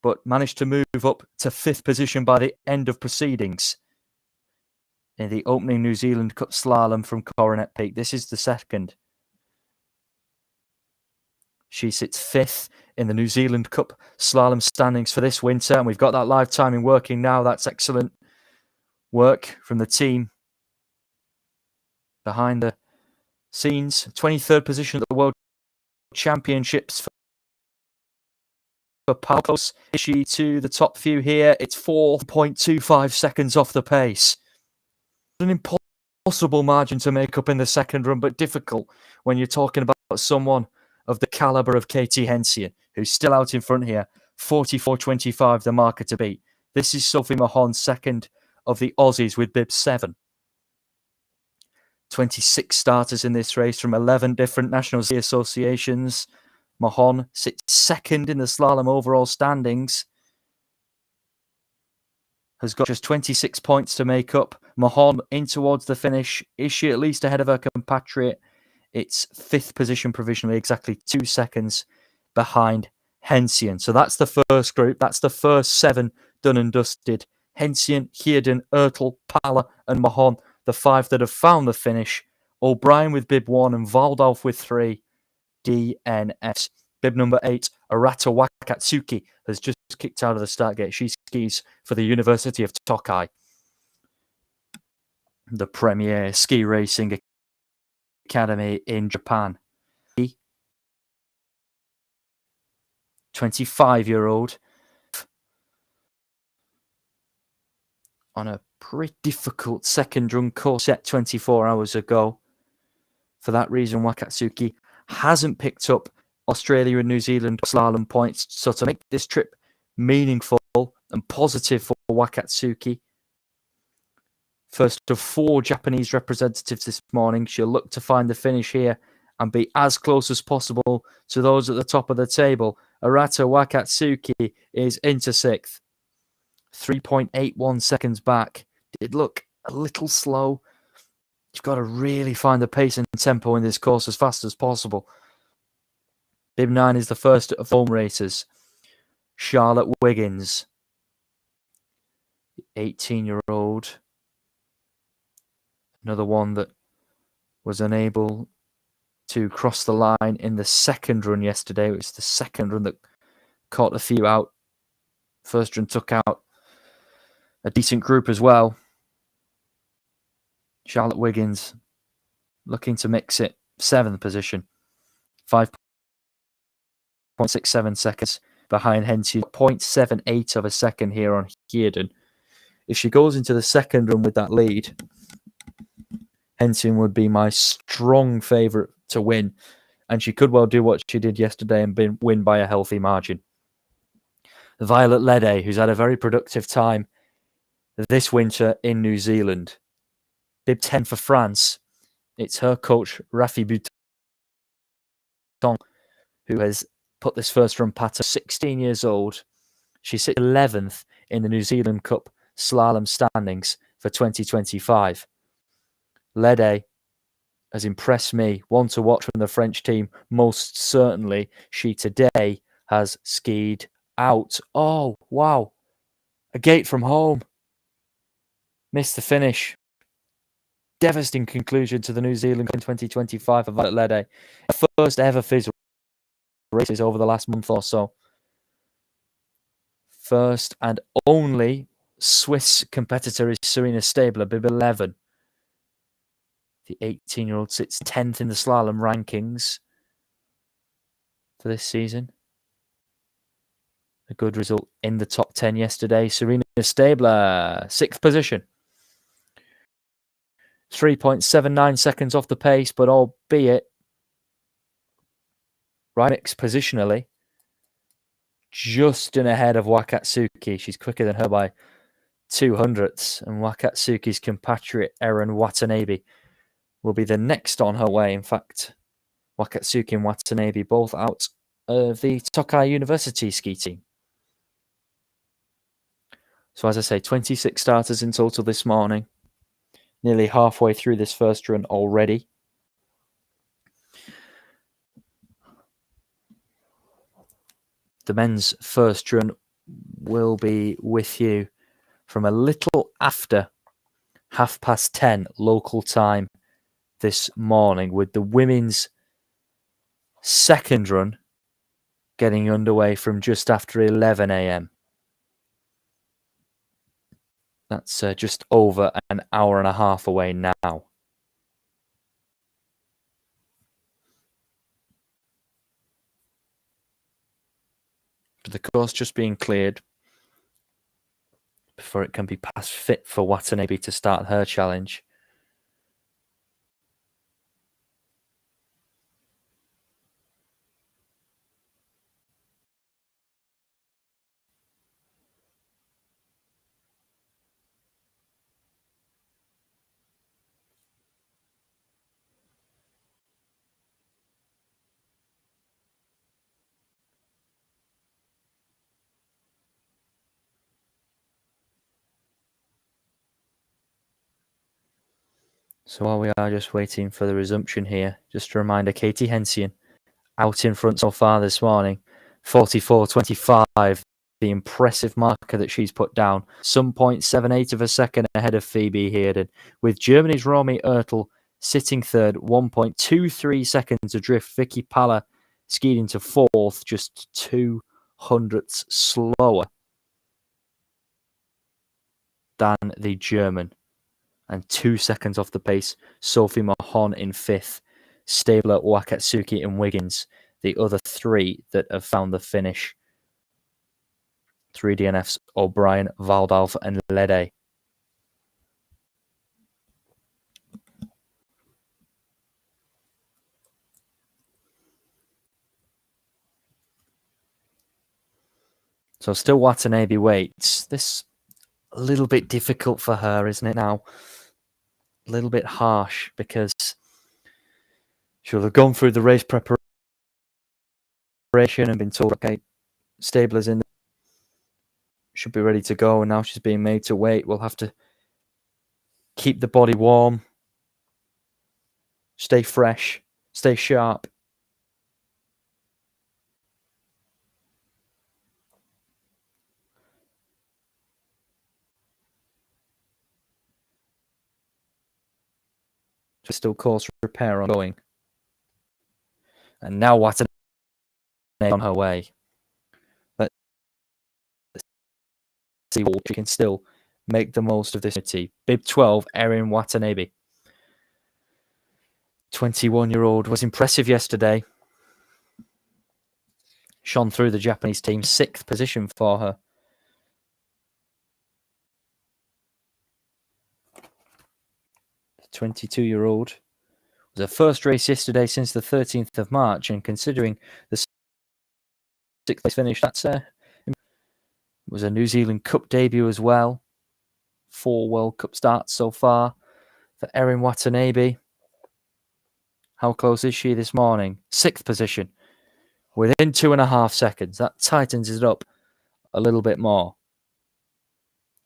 but managed to move up to 5th position by the end of proceedings in the opening New Zealand Cup Slalom from Coronet Peak. This is the second. She sits 5th in the New Zealand Cup Slalom standings for this winter, and we've got that live timing working now. That's excellent work from the team behind the scenes. 23rd position at the World Championships for Palos. Is she to the top few here? It's 4.25 seconds off the pace. An impossible margin to make up in the second run, but difficult when you're talking about someone of the calibre of Katie Hensien, who's still out in front here. 44.25, the marker to beat. This is Sophie Mahon, second of the Aussies with bib 7. 26 starters in this race from 11 different national ski associations. Mahon sits second in the slalom overall standings. Has got just 26 points to make up. Mahon in towards the finish. Is she at least ahead of her compatriot? It's 5th position provisionally, exactly 2 seconds behind Hensien. So that's the first group. That's the first 7 done and dusted. Hensien, Hearden, Ertl, Pala and Mahon, the 5 that have found the finish. O'Brien with bib 1 and Waldorf with 3 DNFs. Bib number 8, Arata Wakatsuki, has just kicked out of the start gate. She skis for the University of Tokai, the premier ski racing academy in Japan. 25-year-old on a pretty difficult second run course set 24 hours ago. For that reason, Wakatsuki hasn't picked up Australia and New Zealand slalom points. So to make this trip meaningful and positive for Wakatsuki, first of 4 Japanese representatives this morning, she'll look to find the finish here and be as close as possible to those at the top of the table. Arata Wakatsuki is into 6th. 3.81 seconds back. Did look a little slow. You've got to really find the pace and tempo in this course as fast as possible. Bib 9 is the first of home racers. Charlotte Wiggins, 18-year-old. Another one that was unable to cross the line in the second run yesterday. It was the second run that caught a few out. First run took out a decent group as well. Charlotte Wiggins looking to mix it. 7th position, 5.67 seconds behind Henshin, 0.78 of a second here on Heerden. If she goes into the second run with that lead, Henshin would be my strong favourite to win, and she could well do what she did yesterday and win by a healthy margin. Violet Lede, who's had a very productive time this winter in New Zealand. Bib 10 for France. It's her coach, Rafi Bouton, who has put this first run pattern. 16 years old. She sits 11th in the New Zealand Cup Slalom standings for 2025. Lede has impressed me. One to watch from the French team, most certainly. She today has skied out. Oh, wow. A gate from home. Missed the finish. Devastating conclusion to the New Zealand Cup in 2025 of Violet Lede. First ever FIS races over the last month or so. First and only Swiss competitor is Serena Stabler, bib 11. The 18-year-old sits 10th in the slalom rankings for this season. A good result in the top 10 yesterday. Serena Stabler, 6th position. 3.79 seconds off the pace, but albeit right mix positionally, just in ahead of Wakatsuki. She's quicker than her by 200ths, and Wakatsuki's compatriot Erin Watanabe will be the next on her way. In fact, Wakatsuki and Watanabe both out of the Tokai University ski team. So as I say, 26 starters in total this morning. Nearly halfway through this first run already. The men's first run will be with you from a little after 10:30 local time this morning, with the women's second run getting underway from just after 11 a.m. That's just over an hour and a half away now. But the course just being cleared before it can be past fit for Watanabe to start her challenge. So while we are just waiting for the resumption here, just a reminder, Katie Hensien out in front so far this morning, 44.25, the impressive marker that she's put down, some 0.78 of a second ahead of Phoebe Heerden, with Germany's Romy Ertl sitting third, 1.23 seconds adrift. Vicky Palla skied into fourth, just 200ths slower than the German, and 2 seconds off the pace. Sophie Mahon in fifth, Stabler, Wakatsuki and Wiggins, the other three that have found the finish. 3 DNFs, O'Brien, Valdalf and Lede. So still Watanabe waits. This a little bit difficult for her, isn't it now? A little bit harsh, because she'll have gone through the race preparation and been told, okay, Stabler's in, should be ready to go, and now she's being made to wait. We'll have to keep the body warm, stay fresh, stay sharp. Just still course repair ongoing. And now Watanabe on her way. Let's see what she can still make the most of this opportunity. Bib 12, Erin Watanabe. 21-year-old was impressive yesterday. Shone through the Japanese team, 6th position for her. The 22-year-old was her first race yesterday since the 13th of March, and considering the 6th place finish, that's it was a New Zealand Cup debut as well. 4 World Cup starts so far for Erin Watanabe. How close is she this morning? 6th position. Within 2.5 seconds. That tightens it up a little bit more.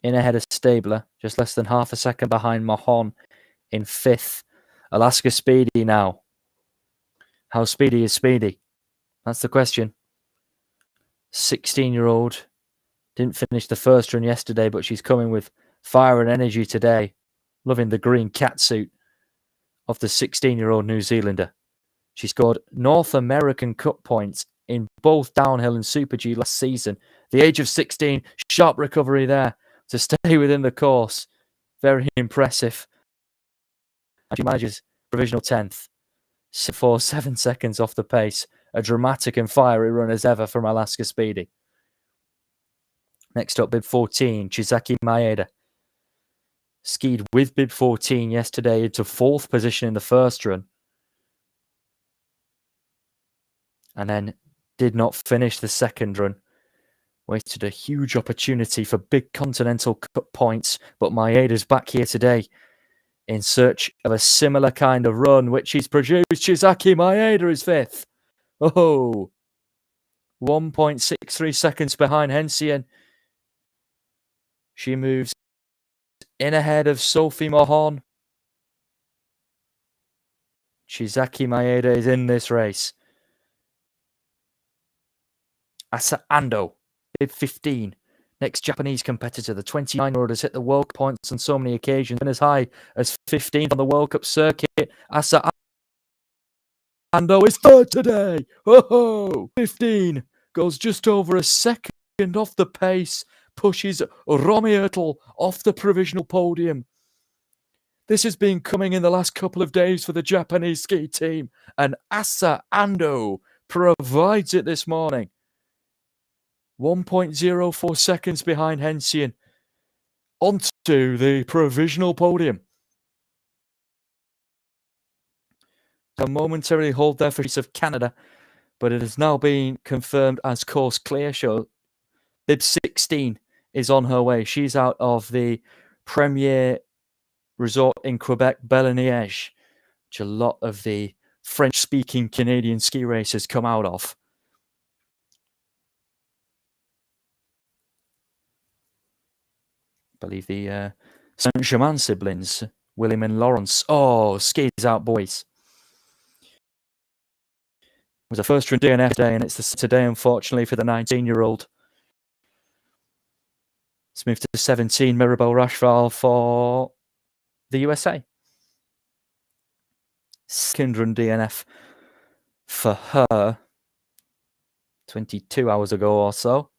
In ahead of Stabler, just less than half a second behind Mahon in 5th. Alaska Speedy now. How speedy is Speedy? That's the question. 16-year-old. Didn't finish the first run yesterday, but she's coming with fire and energy today. Loving the green catsuit of the 16-year-old New Zealander. She scored North American Cup points in both downhill and Super G last season. The age of 16, sharp recovery there to stay within the course. Very impressive. And she manages provisional 10th. 7 seconds off the pace. A dramatic and fiery run as ever from Alaska Speedy. Next up, bib 14, Chizaki Maeda. Skied with bib 14 yesterday into 4th position in the first run. And then did not finish the second run. Wasted a huge opportunity for big Continental Cup points, but Maeda's back here today in search of a similar kind of run, which he's produced. Chizaki Maeda is 5th. Oh, 1.63 seconds behind Hensien. She moves in ahead of Sophie Mahon. Chizaki Maeda is in this race. Asa Ando, bib 15. Next Japanese competitor, the 29-year-old, has hit the World Cup points on so many occasions, and as high as 15th on the World Cup circuit. Asa Ando is 3rd today. Oh, 15. Goes just over a second off the pace. Pushes Romy Ertl off the provisional podium. This has been coming in the last couple of days for the Japanese ski team, and Asa Ando provides it this morning. 1.04 seconds behind Hensien. Onto the provisional podium. A momentarily hold there for of Canada, but it has now been confirmed as course clear. So bib 16 is on her way. She's out of the Premier Resort in Quebec, Belle-Liège, which a lot of the French-speaking Canadian ski racers come out of. I believe the Saint-Germain siblings, William and Lawrence. Oh, skis out, boys. It was a first run DNF day, and it's today, unfortunately, for the 19-year-old. Let's move to 17, Mirabelle Rachval for the USA. Second run DNF for her 22 hours ago or so.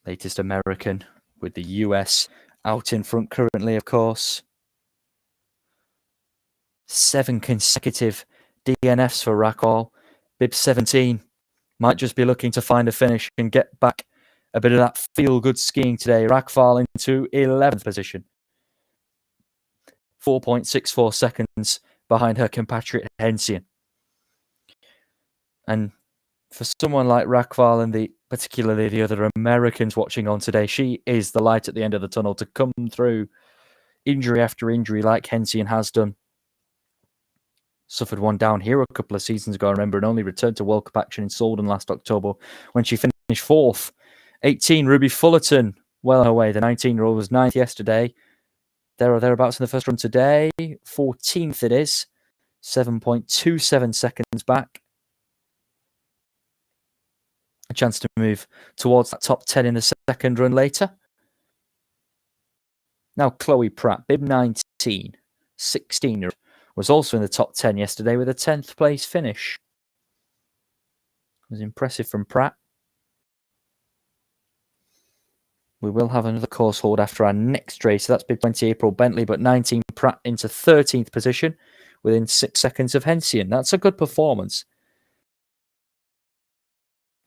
Latest American with the US out in front currently, of course. 7 consecutive DNFs for Rachval. Bib 17 might just be looking to find a finish and get back a bit of that feel-good skiing today. Rachval into 11th position. 4.64 seconds behind her compatriot Hensien. And for someone like Rachval and particularly the other Americans watching on today, she is the light at the end of the tunnel to come through injury after injury like Hensien has done. Suffered one down here a couple of seasons ago, I remember, and only returned to World Cup action in Solden last October when she finished 4th. 18, Ruby Fullerton, well on her way. The 19-year-old was 9th yesterday. There or thereabouts in the first run today. 14th it is. 7.27 seconds back. A chance to move towards that top 10 in the second run later. Now Chloe Pratt, bib 19, 16-year-old, was also in the top 10 yesterday with a 10th place finish. It was impressive from Pratt. We will have another course hold after our next race. So that's bib 20 April Bentley, but 19 Pratt into 13th position within 6 seconds of Hensian. That's a good performance.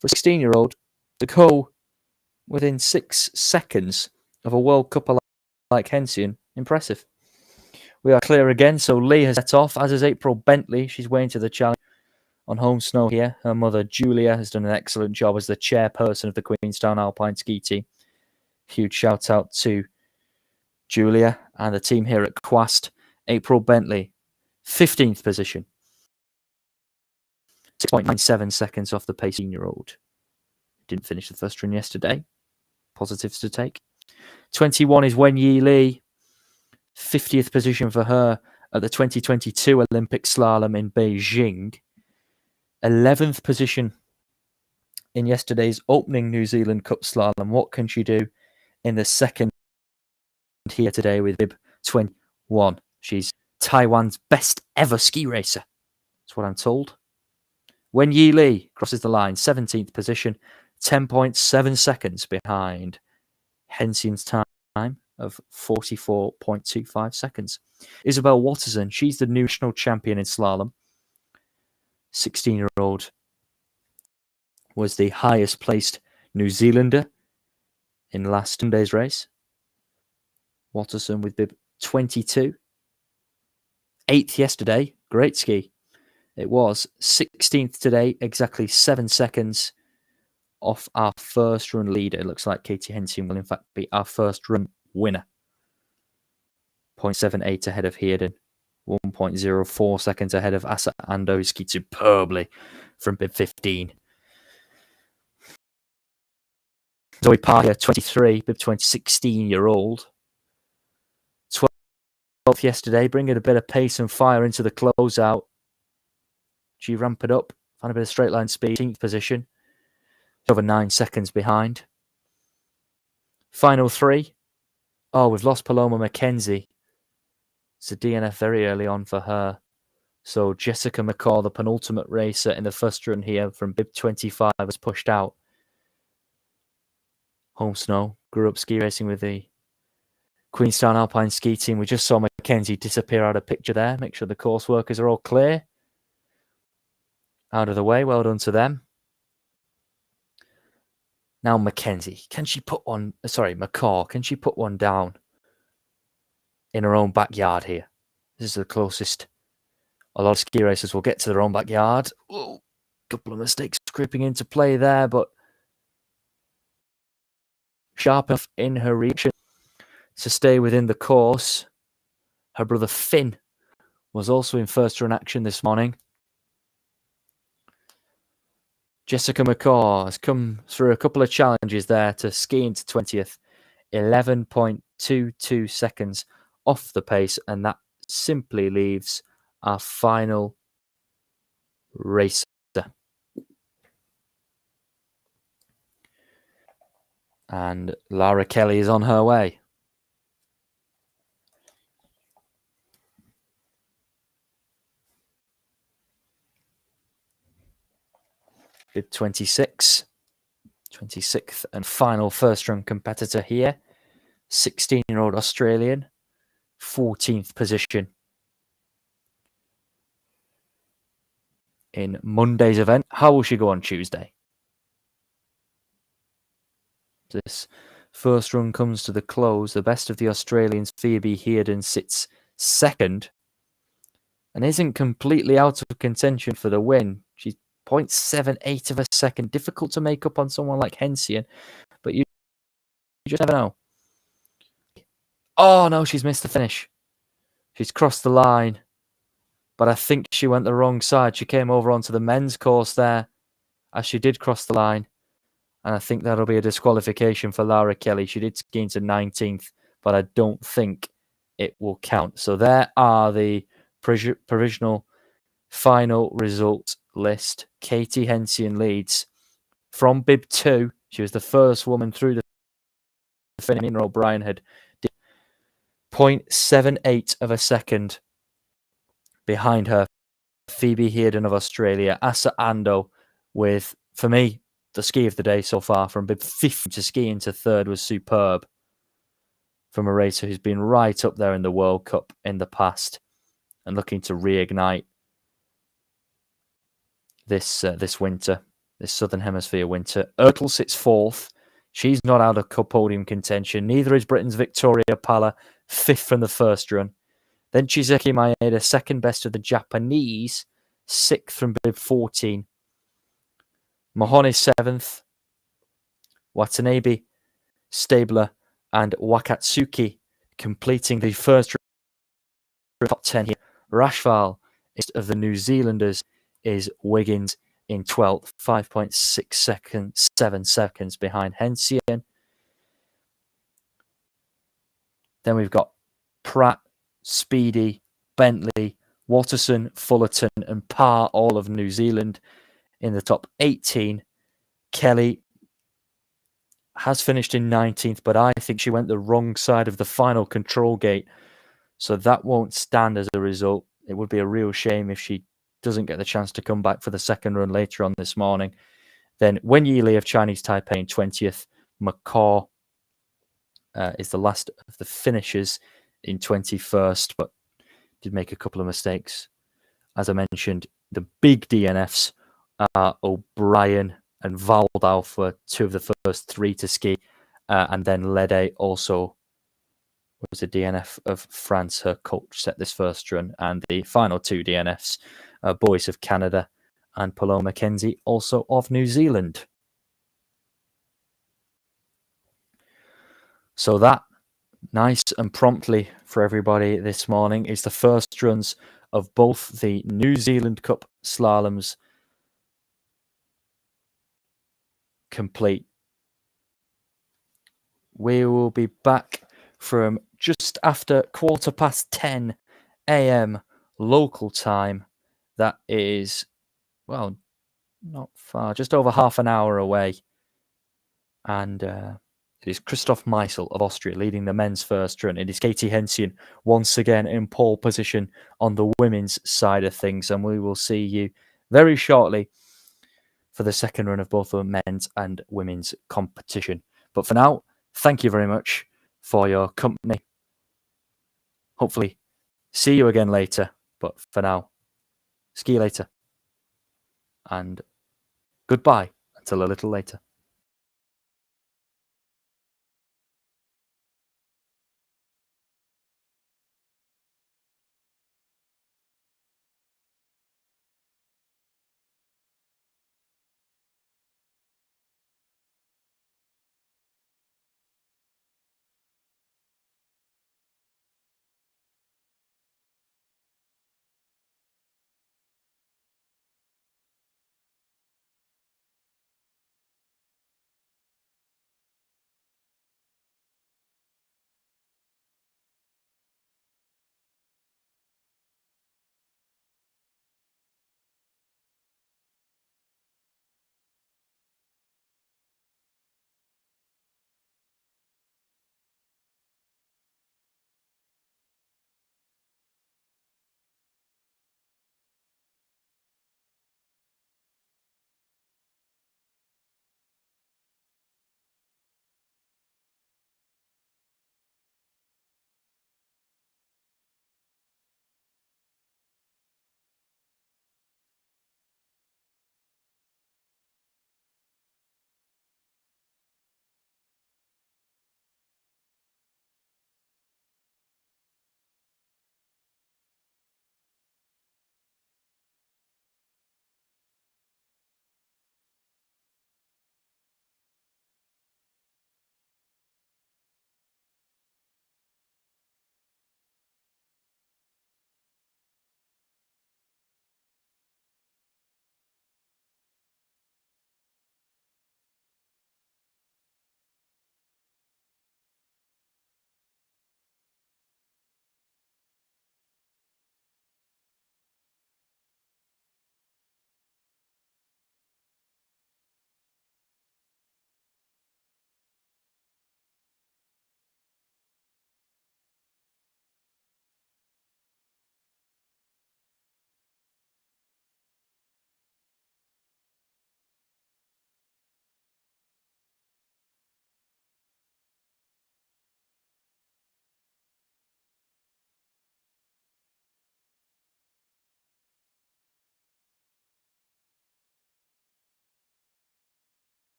For a 16-year-old to go within 6 seconds of a World Cupper like Hensian, impressive. We are clear again, so Lee has set off, as is April Bentley. She's way into the challenge on home snow here. Her mother, Julia, has done an excellent job as the chairperson of the Queenstown Alpine Ski Team. Huge shout out to Julia and the team here at Quast. April Bentley, 15th position. 6.97 seconds off the pace 16-year-old. Didn't finish the first run yesterday. Positives to take. 21 is Wen Yi Lee. 50th position for her at the 2022 Olympic Slalom in Beijing. 11th position in yesterday's opening New Zealand Cup Slalom. What can she do in the second here today with bib 21? She's Taiwan's best ever ski racer. That's what I'm told. Wen Yi Lee crosses the line, 17th position, 10.7 seconds behind Hensian's time of 44.25 seconds. Isabel Watterson, she's the new national champion in slalom. 16-year-old was the highest placed New Zealander in last Sunday's race. Watterson with bib 22. 8th yesterday, great ski. It was 16th today, exactly 7 seconds off our first run leader. It looks like Katie Hensian will in fact be our first run winner. 0.78 ahead of Heerden. 1.04 seconds ahead of Asa Ando, who skied superbly from bib 15. Zoe Parker, 23, bib 20, 16-year-old. 12th yesterday, bringing a bit of pace and fire into the closeout. She ramped it up, found a bit of straight line speed, 18th position. Over 9 seconds behind. Final 3. Oh, we've lost Paloma McKenzie. It's a DNF very early on for her. So Jessica McCaw, the penultimate racer in the first run here from bib 25, was pushed out. Home snow, grew up ski racing with the Queenstown Alpine Ski Team. We just saw McKenzie disappear out of picture there. Make sure the course workers are all clear. Out of the way, well done to them. Now McKenzie, McCaw, can she put one down in her own backyard here? This is the closest a lot of ski racers will get to their own backyard. Oh, couple of mistakes creeping into play there, but sharp enough in her reaction to stay within the course. Her brother Finn was also in first run action this morning. Jessica McCaw has come through a couple of challenges there to ski into 20th. 11.22 seconds off the pace, and that simply leaves our final racer. And Lara Kelly is on her way. Bib 26, 26th and final first run competitor here. 16-year-old Australian, 14th position in Monday's event. How will she go on Tuesday? This first run comes to the close. The best of the Australians, Phoebe Heerden, sits second and isn't completely out of contention for the win. She's 0.78 of a second. Difficult to make up on someone like Hensian, but you just never know. Oh no, she's missed the finish. She's crossed the line, but I think she went the wrong side. She came over onto the men's course there as she did cross the line, and I think that'll be a disqualification for Lara Kelly. She did ski into 19th, but I don't think it will count. So there are the provisional final result list. Katie Hensian leads from bib 2. She was the first woman through the finish. Nina O'Brien had 0.78 of a second behind her. Phoebe Heerden of Australia, Asa Ando with, for me, the ski of the day so far, from bib 50 to ski into third, was superb from a racer who's been right up there in the World Cup in the past and looking to reignite this winter, this Southern Hemisphere winter. Ertl sits fourth. She's not out of podium contention. Neither is Britain's Victoria Pala, fifth from the first run. Then Chizeki Maeda, second best of the Japanese, sixth from bib 14. Mahone seventh. Watanabe, Stabler, and Wakatsuki completing the first top 10 here. Rashval of the New Zealanders is Wiggins in 12th, 5.6 seconds, 7 seconds behind Hensien. Then we've got Pratt, Speedy, Bentley, Watterson, Fullerton, and Parr, all of New Zealand in the top 18. Kelly has finished in 19th, but I think she went the wrong side of the final control gate, so that won't stand as a result. It would be a real shame if she doesn't get the chance to come back for the second run later on this morning. Then Wenyi Li of Chinese Taipei in 20th. McCaw is the last of the finishers in 21st, but did make a couple of mistakes. As I mentioned, the big DNFs are O'Brien and Waldau were two of the first three to ski, and then Lede also was a DNF of France. Her coach set this first run, and the final two DNFs are Boyce of Canada and Paloma Mackenzie, also of New Zealand. So that, nice and promptly for everybody this morning, is the first runs of both the New Zealand Cup slaloms complete. We will be back from just after 10:15 a.m. local time. That is, well, not far, just over half an hour away. And it is Christoph Meisel of Austria leading the men's first run. It is Katie Hensien once again in pole position on the women's side of things. And we will see you very shortly for the second run of both the men's and women's competition. But for now, thank you very much for your company. Hopefully, see you again later. But for now, ski later. And goodbye until a little later.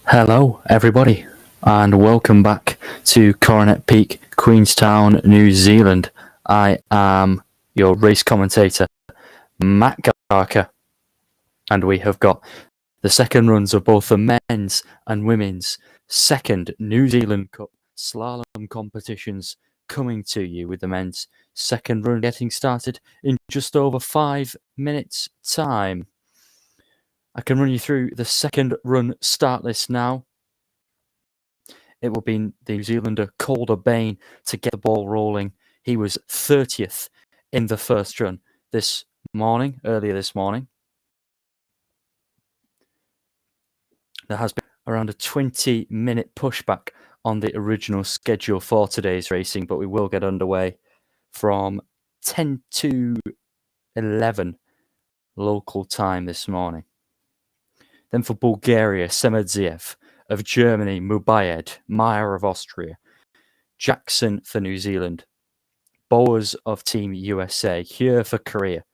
Hello, everybody, and welcome back to Coronet Peak, Queenstown, New Zealand. I am your race commentator, Matt Garker, and we have got the second runs of both the men's and women's second New Zealand Cup Slalom competitions coming to you, with the men's second run getting started in just over 5 minutes' time. I can run you through the second run start list now. It will be the New Zealander Calder Bain to get the ball rolling. He was 30th in the first run earlier this morning. There has been around a 20-minute pushback on the original schedule for today's racing, but we will get underway from 10 to 11 local time this morning. Then for Bulgaria, Semedziev. Of Germany, Mubayed, Meyer of Austria, Jackson for New Zealand, Bowers of Team USA, here for Korea.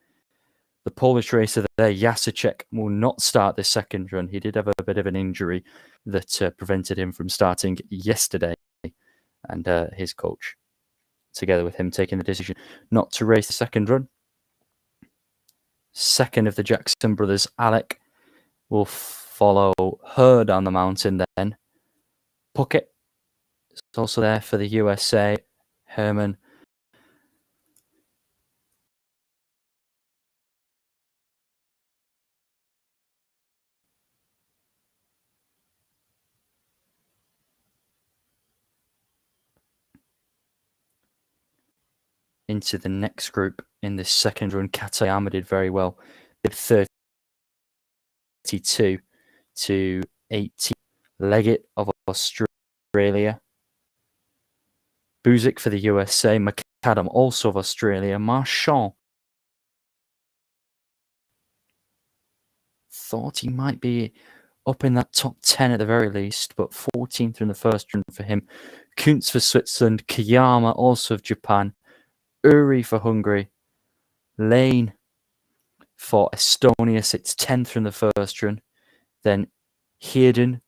The Polish racer there, Jasicek, will not start this second run. He did have a bit of an injury that prevented him from starting yesterday, and his coach, together with him, taking the decision not to race the second run. Second of the Jackson brothers, Alec, will follow her down the mountain then. Puckett is also there for the USA. Herman into the next group in this second run. Katayama did very well, did 32 to 18. Leggett of Australia, Buzik for the USA, McAdam also of Australia, Marchand thought he might be up in that top 10 at the very least, but 14th in the first run for him. Kuntz for Switzerland, Kiyama also of Japan, Uri for Hungary, Lane for Estonia sits 10th from the first run. Then Heerden,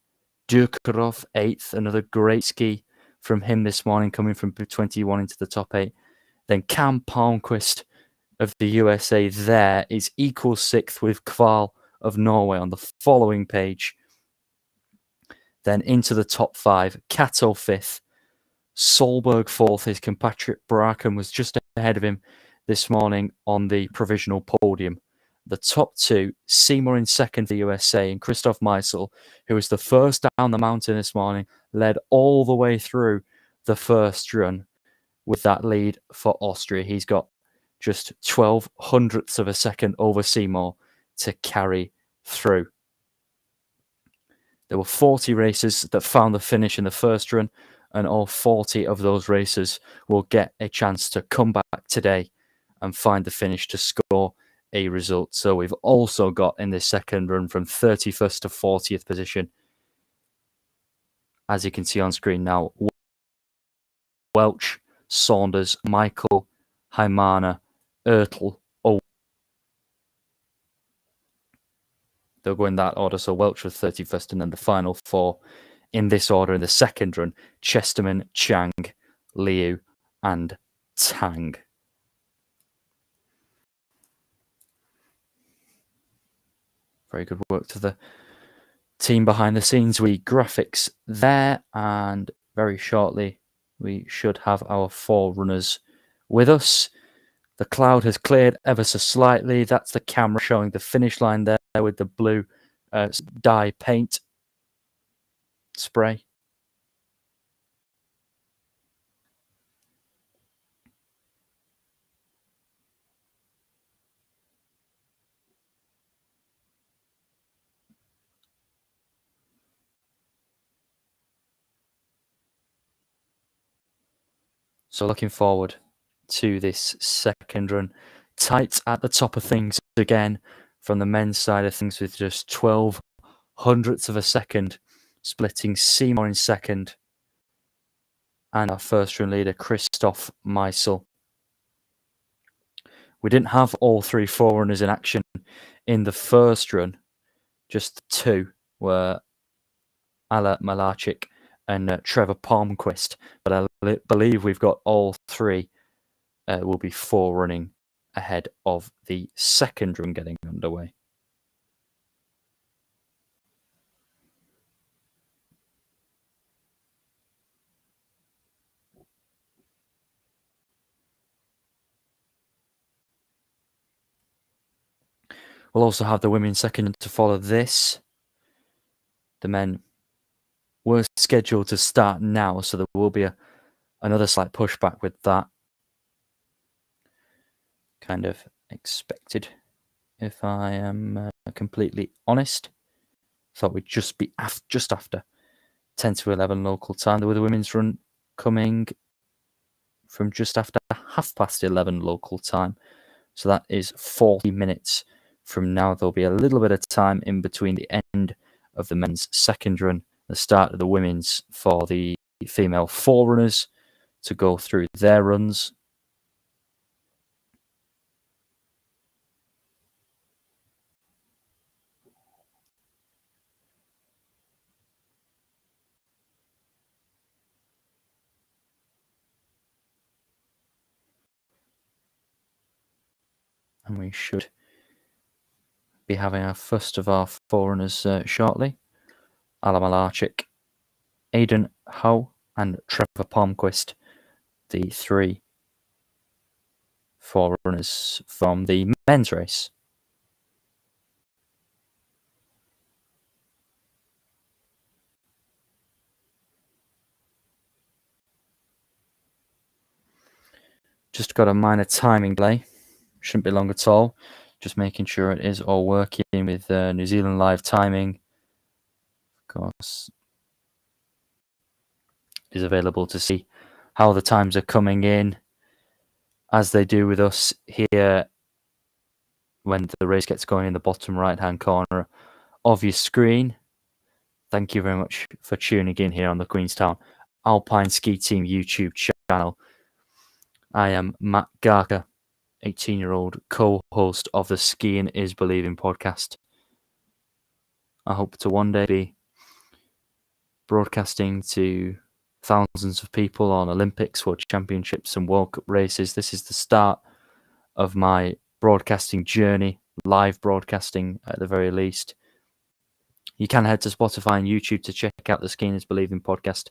Durkarov 8th, another great ski from him this morning, coming from 21 into the top 8. Then Cam Palmquist of the USA there is equal 6th with Kval of Norway on the following page. Then into the top 5, Kato 5th, Solberg 4th. His compatriot Bracken was just ahead of him this morning on the provisional podium. The top 2, Seymour in second for the USA, and Christoph Meisel, who was the first down the mountain this morning, led all the way through the first run with that lead for Austria. He's got just 12 hundredths of a second over Seymour to carry through. There were 40 racers that found the finish in the first run, and all 40 of those racers will get a chance to come back today and find the finish to score a result. So we've also got in this second run from 31st to 40th position, as you can see on screen now, Welch, Saunders, Michael, Heimana, Ertl, they'll go in that order. So Welch was 31st, and then the final 4 in this order in the second run: Chesterman, Chang, Liu, and Tang. Very good work to the team behind the scenes. We graphics there, and very shortly we should have our 4 runners with us. The cloud has cleared ever so slightly. That's the camera showing the finish line there with the blue dye paint spray. So looking forward to this second run. Tight at the top of things again from the men's side of things, with just 12 hundredths of a second splitting Seymour in second and our first run leader, Christoph Meisel. We didn't have all 3 forerunners in action in the first run. Just 2 were Ala Malarchik and Trevor Palmquist. But I believe we've got all three will be forerunning ahead of the second run getting underway. We'll also have the women's second to follow this. The men were scheduled to start now, so there will be another slight pushback with that. Kind of expected, if I am completely honest. Thought we'd just be just after 10 to 11 local time. There were the women's run coming from just after 11:30 local time. So that is 40 minutes from now. There'll be a little bit of time in between the end of the men's second run, the start of the women's for the female forerunners to go through their runs. And we should be having our first of our forerunners shortly. Ala Malarchik, Aidan Howe and Trevor Palmquist, the three forerunners from the men's race. Just got a minor timing delay. Shouldn't be long at all. Just making sure it is all working with New Zealand live timing. Of course, it is available to see how the times are coming in, as they do with us here when the race gets going in the bottom right-hand corner of your screen. Thank you very much for tuning in here on the Queenstown Alpine Ski Team YouTube channel. I am Matt Garker, 18-year-old co-host of the Skiing is Believing podcast. I hope to one day be broadcasting to thousands of people on Olympics, World Championships and World Cup races. This is the start of my broadcasting journey, live broadcasting at the very least. You can head to Spotify and YouTube to check out the Skiing is Believing podcast,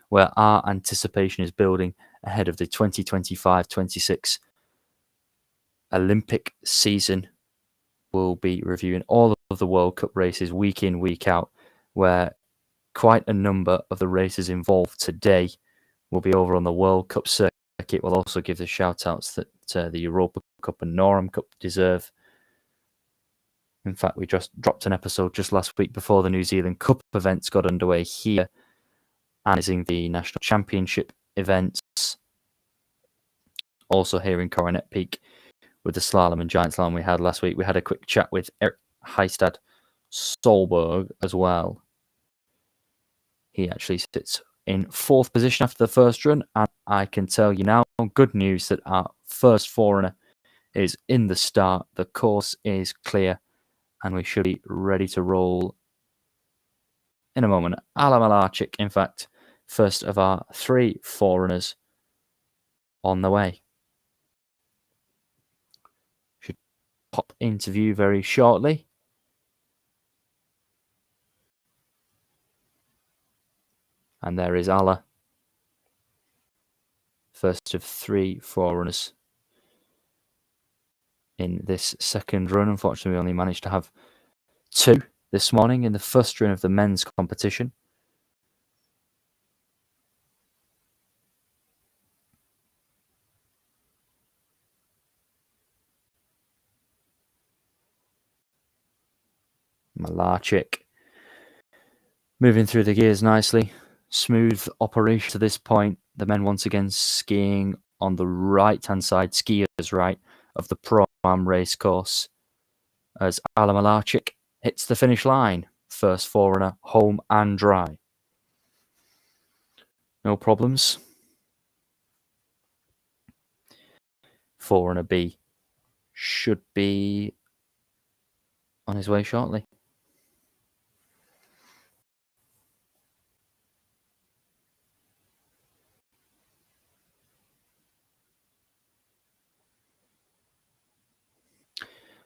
where our anticipation is building ahead of the 2025-26 Olympic season. We'll be reviewing all of the World Cup races week in, week out, where quite a number of the races involved today will be over on the World Cup circuit. We'll also give the shout-outs that the Europa Cup and Noram Cup deserve. In fact, we just dropped an episode just last week before the New Zealand Cup events got underway here, analysing the National Championship events. Also here in Coronet Peak with the slalom and giant slalom we had last week. We had a quick chat with Eric Heistad Solberg as well. He actually sits in 4th position after the first run, and I can tell you now, good news that our first forerunner is in the start. The course is clear, and we should be ready to roll in a moment. Ala Malarchik, in fact, first of our 3 forerunners on the way. Should pop into view very shortly. And there is Ala, first of 3 forerunners in this second run. Unfortunately, we only managed to have 2 this morning in the first run of the men's competition. Malarchik moving through the gears nicely. Smooth operation to this point. The men once again skiing on the right-hand side, skiers right, of the Pro-Am race course as Ala Malarchik hits the finish line. First forerunner, home and dry. No problems. Forerunner B should be on his way shortly.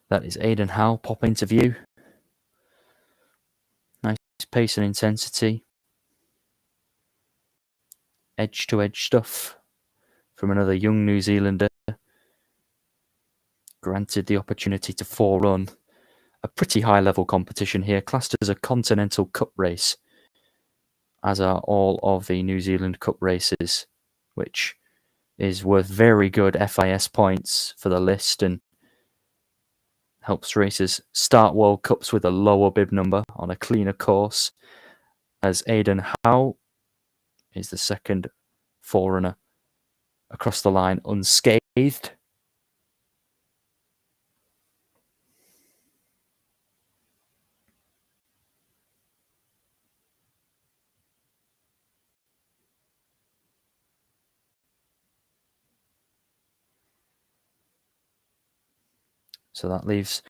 That is Aidan Howe popping into view. Nice pace and intensity. Edge-to-edge stuff from another young New Zealander. Granted the opportunity to forerun a pretty high-level competition here, classed as a Continental Cup race, as are all of the New Zealand Cup races, which is worth very good FIS points for the list and helps racers start World Cups with a lower bib number on a cleaner course, as Aidan Howe is the second forerunner across the line unscathed. So that leaves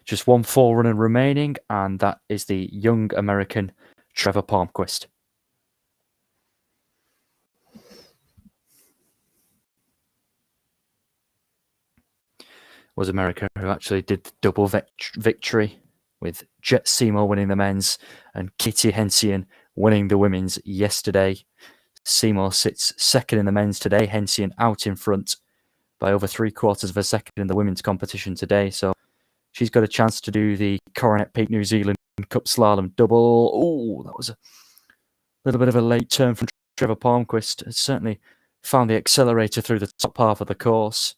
just one forerunner remaining, and that is the young American Trevor Palmquist. Was America who actually did the double victory, with Jet Seymour winning the men's and Katie Hensian winning the women's yesterday. Seymour sits second in the men's today, Hensian out in front by over 3/4 of a second in the women's competition today. So she's got a chance to do the Coronet Peak New Zealand Cup Slalom double. Oh, that was a little bit of a late turn from Trevor Palmquist. Has certainly found the accelerator through the top half of the course.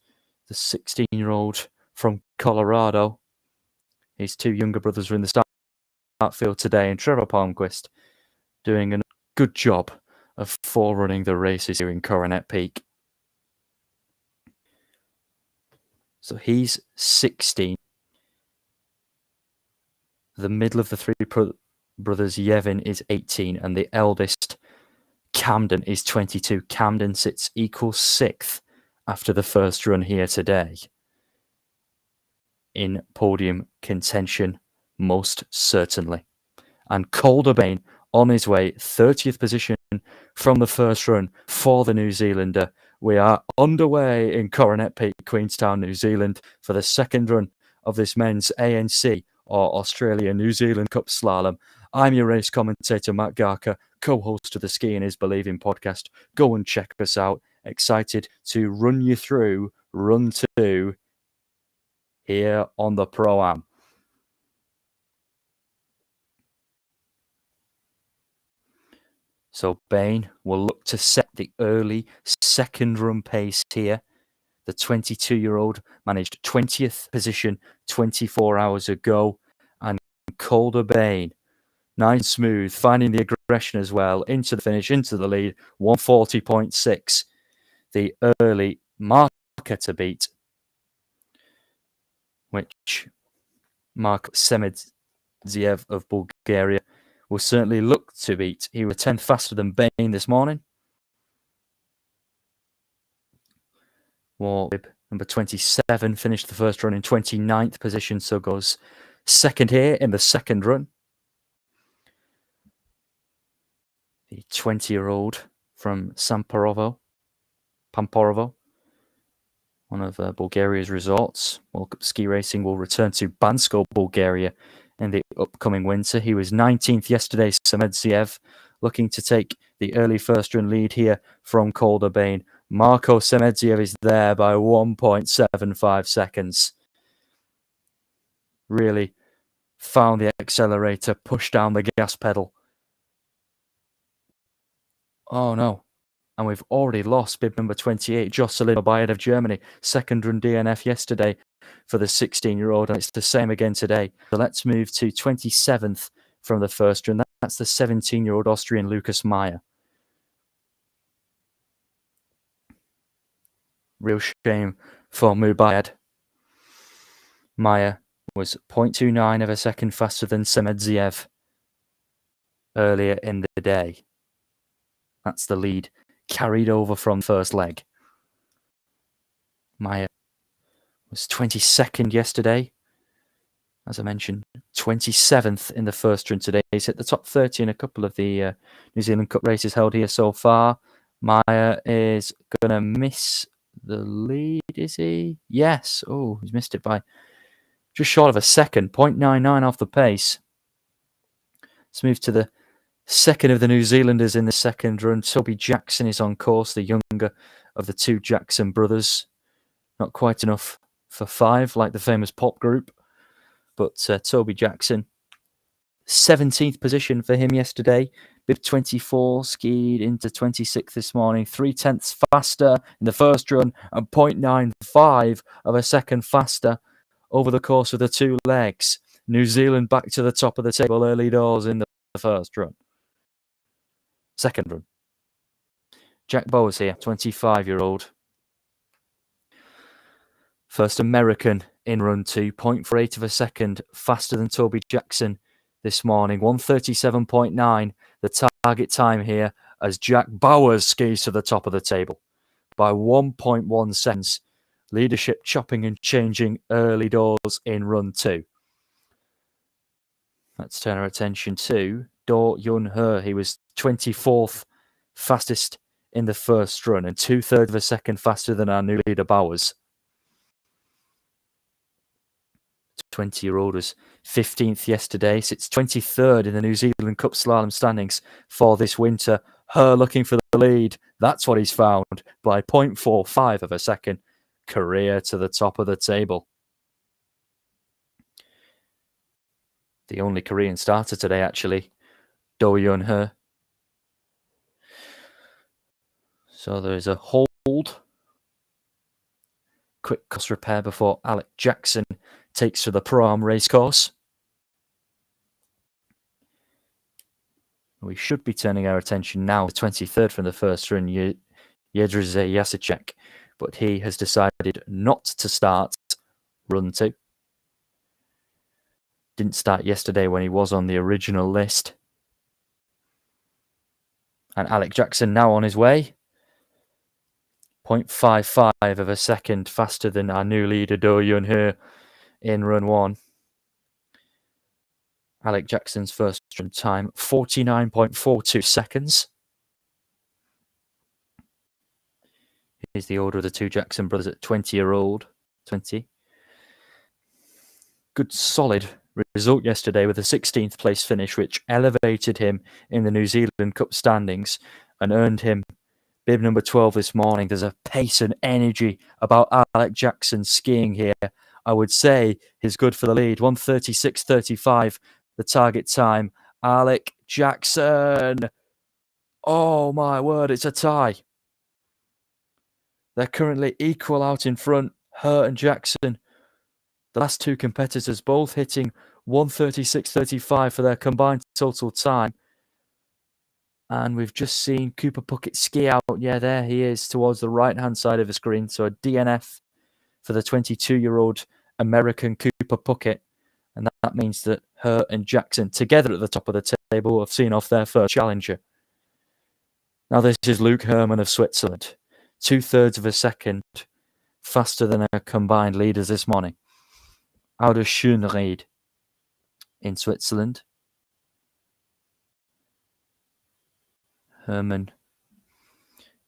The 16-year-old from Colorado. His two younger brothers are in the start field today, and Trevor Palmquist doing a good job of forerunning the races here in Coronet Peak. So he's 16. The middle of the three brothers, Yevin, is 18, and the eldest, Camden, is 22. Camden sits equal 6th after the first run here today. In podium contention, most certainly. And Calder Bain on his way, 30th position from the first run for the New Zealander. We are underway in Coronet Peak, Queenstown, New Zealand, for the second run of this men's ANC or Australia New Zealand Cup Slalom. I'm your race commentator, Matt Garker, co-host of the Skiing is Believing podcast. Go and check us out. Excited to run you through run 2 here on the Pro-Am. So Bain will look to set the early second run pace here. The 22-year-old managed 20th position 24 hours ago. And Calder Bain, nice and smooth, finding the aggression as well, into the finish, into the lead, 140.6. The early marker to beat, which Mark Semedziev of Bulgaria will certainly look to beat. He was 10th faster than Bain this morning. Warbib, number 27, finished the first run in 29th position, so goes second here in the second run. The 20-year-old from Pamporovo, one of Bulgaria's resorts. World Cup ski racing will return to Bansko, Bulgaria in the upcoming winter. He was 19th yesterday, Semedziev, looking to take the early first run lead here from Calder Bain. Marko Semedziev is there by 1.75 seconds. Really found the accelerator, pushed down the gas pedal. Oh no. And we've already lost bib number 28, Jocelyn Obayed of Germany. Second run DNF yesterday for the 16-year-old, and it's the same again today. So let's move to 27th from the first run. That's the 17-year-old Austrian Lucas Meyer. Real shame for Mubayed. Meyer was 0.29 of a second faster than Semedziev earlier in the day. That's the lead carried over from first leg. Meyer was 22nd yesterday. As I mentioned, 27th in the first run today. He's hit the top 30 in a couple of the New Zealand Cup races held here so far. Meyer is going to miss the lead, is he? Yes. Oh, he's missed it by just short of a second, 0.99 off the pace. Let's move to the second of the New Zealanders in the second run. Toby Jackson is on course, the younger of the two Jackson brothers. Not quite enough for 5, like the famous pop group. But Toby Jackson, 17th position for him yesterday. Bib 24 skied into 26th this morning, 0.3 faster in the first run and 0.95 of a second faster over the course of the 2 legs. New Zealand back to the top of the table early doors in the first run. Second run. Jack Bowers here, 25-year-old. First American in run 2, 0.48 of a second faster than Toby Jackson this morning. 1:37.9, the target time here as Jack Bowers skis to the top of the table by 1.1 seconds. Leadership chopping and changing early doors in run 2. Let's turn our attention to Do Yun He. He was 24th fastest in the first run and 2/3 of a second faster than our new leader Bowers. 20-year-old was 15th yesterday, sits 23rd in the New Zealand Cup Slalom standings for this winter. Her looking for the lead. That's what he's found by 0.45 of a second. Career to the top of the table. The only Korean starter today, actually, Do Yun He. So there is a hold. Quick course repair before Alec Jackson takes to the Pro-Am racecourse. We should be turning our attention now to 23rd from the first run, Jedrzej Jasicek, but he has decided not to start run 2. Didn't start yesterday when he was on the original list. And Alec Jackson now on his way. 0.55 of a second faster than our new leader Do Yun He in run 1. Alec Jackson's first run time, 49.42 seconds. Here's the order of the two Jackson brothers at 20-year-old. 20. Good solid result yesterday with a 16th place finish, which elevated him in the New Zealand Cup standings and earned him bib number 12 this morning. There's a pace and energy about Alec Jackson skiing here. I would say he's good for the lead. 1:36.35, the target time. Alec Jackson. Oh my word, it's a tie. They're currently equal out in front, Hurt and Jackson. The last two competitors both hitting 1:36.35 for their combined total time. And we've just seen Cooper Puckett ski out. Yeah, there he is towards the right-hand side of the screen. So a DNF for the 22-year-old American Cooper Puckett. And that means that Hurt and Jackson, together at the top of the table, have seen off their first challenger. Now this is Luke Hermann of Switzerland. 2/3 of a second faster than our combined leaders this morning. Out of Schönried in Switzerland. Hermann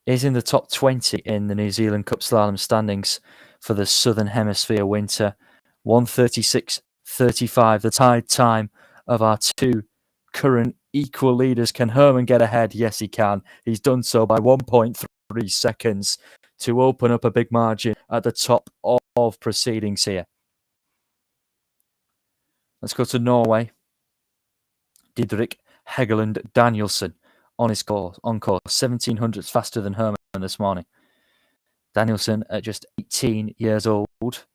is in the top 20 in the New Zealand Cup Slalom standings for the Southern Hemisphere winter. 1:36.35, the tied time of our two current equal leaders. Can Hermann get ahead? Yes, he can. He's done so by 1.3 seconds to open up a big margin at the top of proceedings here. Let's go to Norway. Didrik Hegeland Danielsen on course, 1700s faster than Hermann this morning. Danielsen at just 18 years old.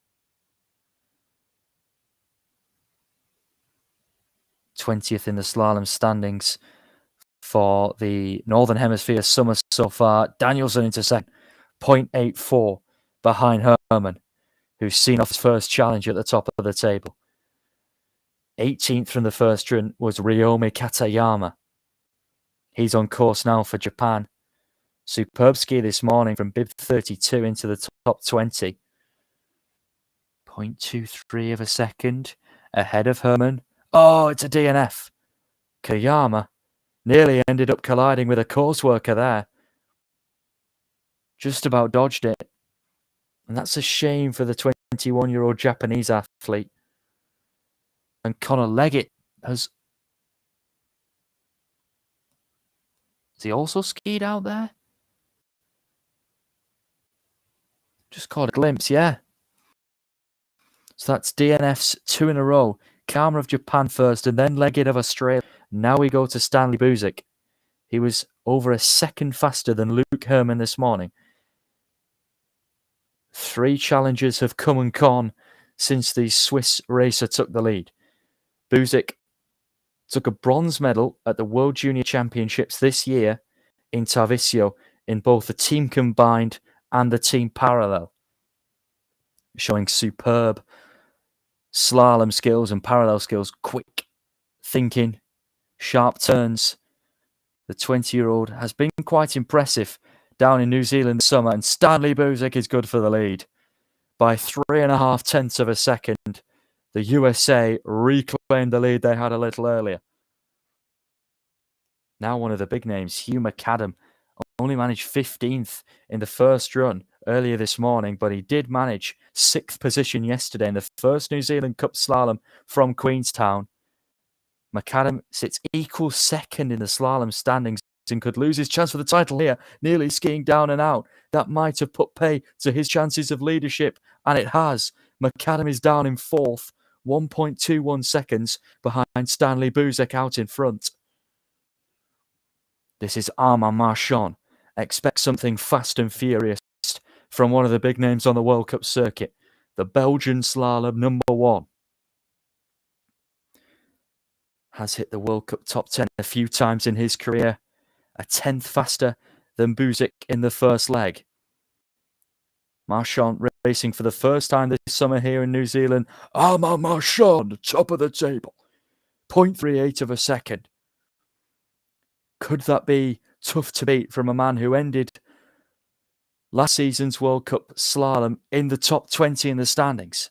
20th in the slalom standings for the Northern Hemisphere summer so far. Danielsen into second, 0.84 behind Hermann, who's seen off his first challenge at the top of the table. 18th from the first run was Ryomi Katayama. He's on course now for Japan. Superb ski this morning from bib 32 into the top 20. 0.23 of a second ahead of Hermann. Oh, it's a DNF. Kayama nearly ended up colliding with a courseworker there. Just about dodged it. And that's a shame for the 21-year-old Japanese athlete. And Conor Leggett has he also skied out there? Just caught a glimpse, yeah. So that's DNF's 2 in a row. Kayama of Japan first, and then Leggett of Australia. Now we go to Stanley Buzik. He was over a second faster than Luke Herman this morning. 3 challengers have come and gone since the Swiss racer took the lead. Buzik took a bronze medal at the World Junior Championships this year in Tarvisio in both the team combined and the team parallel, showing superb slalom skills and parallel skills, quick thinking, sharp turns. The 20-year-old has been quite impressive down in New Zealand this summer, and Stanley Buzik is good for the lead. By 3.5 tenths of a second, the USA reclaimed the lead they had a little earlier. Now one of the big names, Hugh McAdam, only managed 15th in the first run earlier this morning, but he did manage 6th position yesterday in the first New Zealand Cup Slalom from Queenstown. McAdam sits equal second in the slalom standings and could lose his chance for the title here, nearly skiing down and out. That might have put pay to his chances of leadership, and it has. McAdam is down in 4th, 1.21 seconds behind Stanley Buzik out in front. This is Armand Marchand. Expect something fast and furious from one of the big names on the World Cup circuit, the Belgian slalom number 1. Has hit the World Cup top 10 a few times in his career, a 10th faster than Buzik in the first leg. Marchand racing for the first time this summer here in New Zealand. Armand Marchand, top of the table, 0.38 of a second. Could that be tough to beat from a man who ended last season's World Cup slalom in the top 20 in the standings?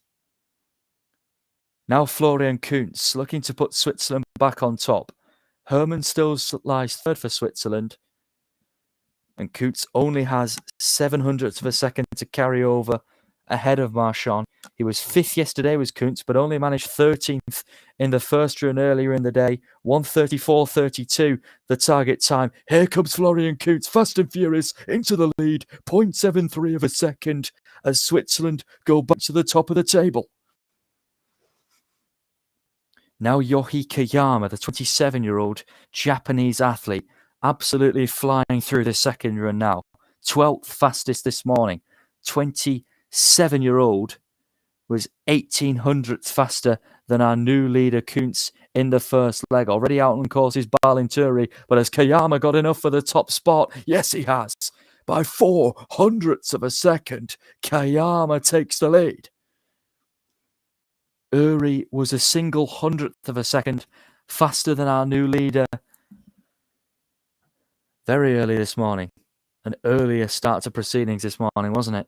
Now Florian Kuntz looking to put Switzerland back on top. Herman still lies 3rd for Switzerland, and Kuntz only has 0.07 of a second to carry over ahead of Marchand. He was 5th yesterday, was Kuntz, but only managed 13th in the first run earlier in the day. 1:34.32, the target time. Here comes Florian Kuntz, fast and furious, into the lead. 0.73 of a second as Switzerland go back to the top of the table. Now Yohei Kayama, the 27-year-old Japanese athlete, absolutely flying through the second run now. 12th fastest this morning. 27-year-old was 1800th faster than our new leader Kuntz in the first leg. Already out on course is Balinturi, but has Kayama got enough for the top spot? Yes, he has. By 0.04 of a second, Kayama takes the lead. Uri was a single 100th of a second faster than our new leader very early this morning. An earlier start to proceedings this morning, wasn't it?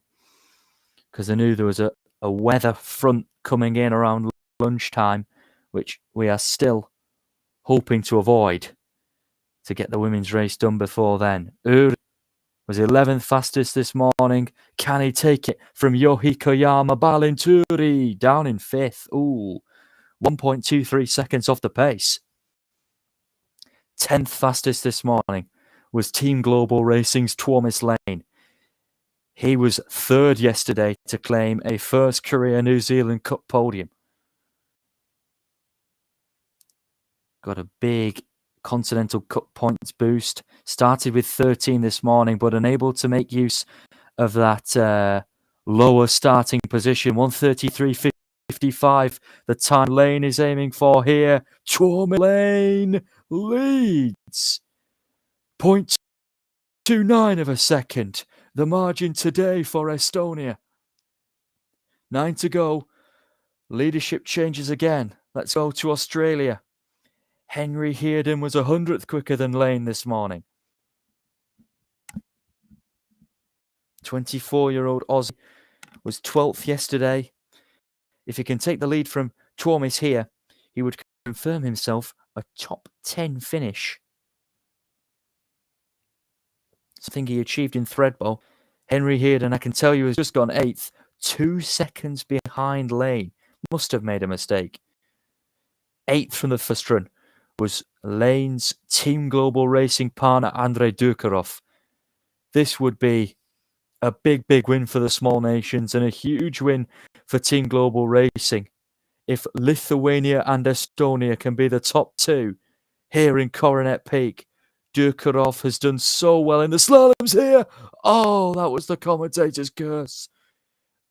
Because I knew there was a weather front coming in around lunchtime, which we are still hoping to avoid to get the women's race done before then. Uri was 11th fastest this morning. Can he take it from Yohei Kayama? Balinturi down in 5th. Ooh, 1.23 seconds off the pace. 10th fastest this morning was Team Global Racing's Tuomas Lane. He was 3rd yesterday to claim a first career New Zealand Cup podium. Got a big Continental Cup points boost. Started with 13 this morning, but unable to make use of that lower starting position. 1:33.55. The time Lane is aiming for here. Tuomas Lane leads. 0.29 of a second. The margin today for Estonia. 9 to go. Leadership changes again. Let's go to Australia. Henry Hearden was 100th quicker than Lane this morning. 24-year-old Aussie was 12th yesterday. If he can take the lead from Tuomas here, he would confirm himself a top 10 finish. Something he achieved in Threadbow. Henry Hearden, I can tell you, has just gone 8th, 2 seconds behind Lane. Must have made a mistake. 8th from the first run was Lane's Team Global Racing partner, Andrei Durkarov. This would be a big, big win for the small nations and a huge win for Team Global Racing. If Lithuania and Estonia can be the top two here in Coronet Peak, Durkarov has done so well in the slaloms here. Oh, that was the commentator's curse.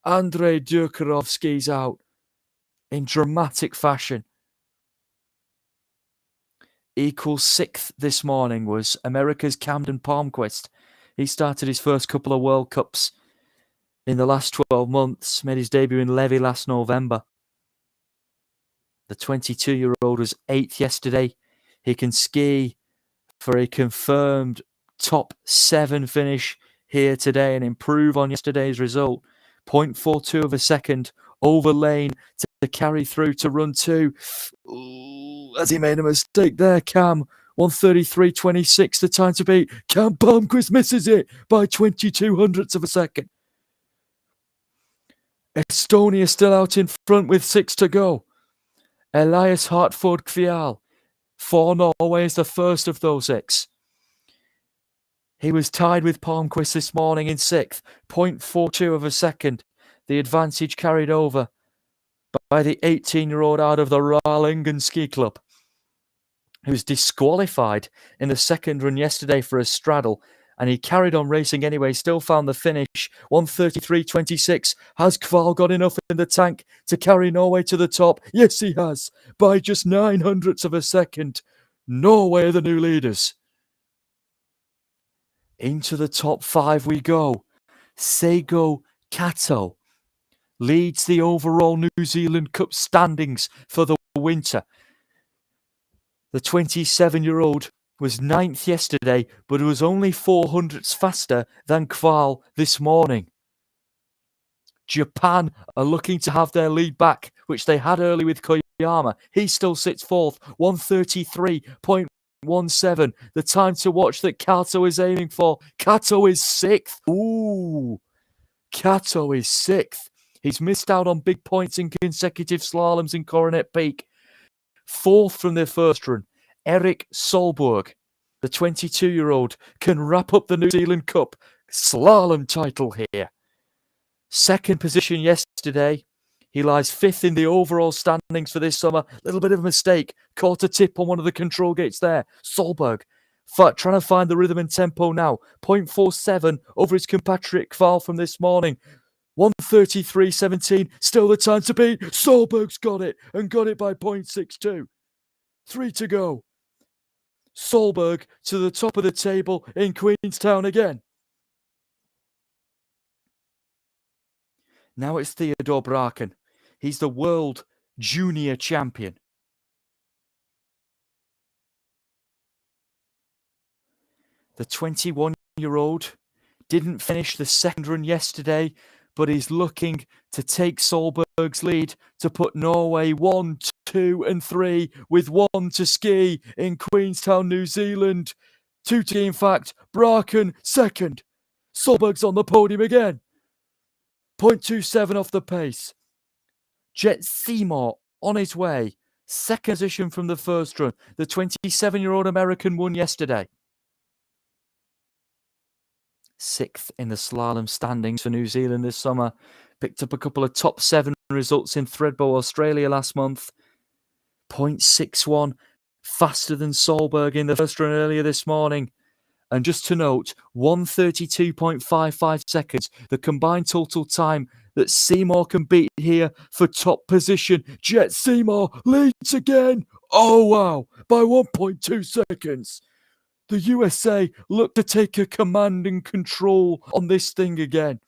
Andrei Durkarov skis out in dramatic fashion. Equal 6th this morning was America's Camden Palmquist. He started his first couple of World Cups in the last 12 months, made his debut in Levy last November. The 22-year-old was 8th yesterday. He can ski for a confirmed top 7 finish here today and improve on yesterday's result. 0.42 of a second over Lane to carry through to run 2. Ooh, has he made a mistake there, Cam? 1:33.26, the time to beat. Cam Palmquist misses it by 22 hundredths of a second. Estonia still out in front with 6 to go. Elias Hartford Kvial for Norway is the first of those 6. He was tied with Palmquist this morning in 6th, 0.42 of a second. The advantage carried over by the 18-year-old out of the Ralingen Ski Club, who was disqualified in the second run yesterday for a straddle, and he carried on racing anyway, still found the finish. 1:33.26. Has Kval got enough in the tank to carry Norway to the top? Yes, he has, by just 9 hundredths of a second. Norway are the new leaders. Into the top 5 we go. Sego Kato leads the overall New Zealand Cup standings for the winter. The 27-year-old was 9th yesterday, but it was only 4 hundredths faster than Kval this morning. Japan are looking to have their lead back, which they had early with Koyama. He still sits 4th, 1:33.17. The time to watch that Kato is aiming for. Kato is 6th. Ooh, Kato is 6th. He's missed out on big points in consecutive slaloms in Coronet Peak. 4th from their first run, Erik Solberg, the 22-year-old, can wrap up the New Zealand Cup slalom title here. 2nd position yesterday. He lies 5th in the overall standings for this summer. Little bit of a mistake. Caught a tip on one of the control gates there. Solberg trying to find the rhythm and tempo now. 0.47 over his compatriot Kval from this morning. 1:33.17, still the time to beat. Solberg's got it, and got it by 0.62. 3 to go. Solberg to the top of the table in Queenstown again. Now it's Theodore Braken. He's the world junior champion. The 21-year-old didn't finish the second run yesterday, but he's looking to take Solberg's lead to put Norway 1, 2 and 3 with 1 to ski in Queenstown, New Zealand. 2 to ski, in fact. Braken 2nd. Solberg's on the podium again. 0.27 off the pace. Jet Seymour on his way. 2nd position from the first run. The 27-year-old American won yesterday. 6th in the slalom standings for New Zealand this summer. Picked up a couple of top 7 results in Thredbo, Australia last month. 0.61 faster than Solberg in the first run earlier this morning. And just to note, 1:32.55 seconds, the combined total time that Seymour can beat here for top position. Jet Seymour leads again. Oh, wow, by 1.2 seconds. The USA look to take a command and control on this thing again.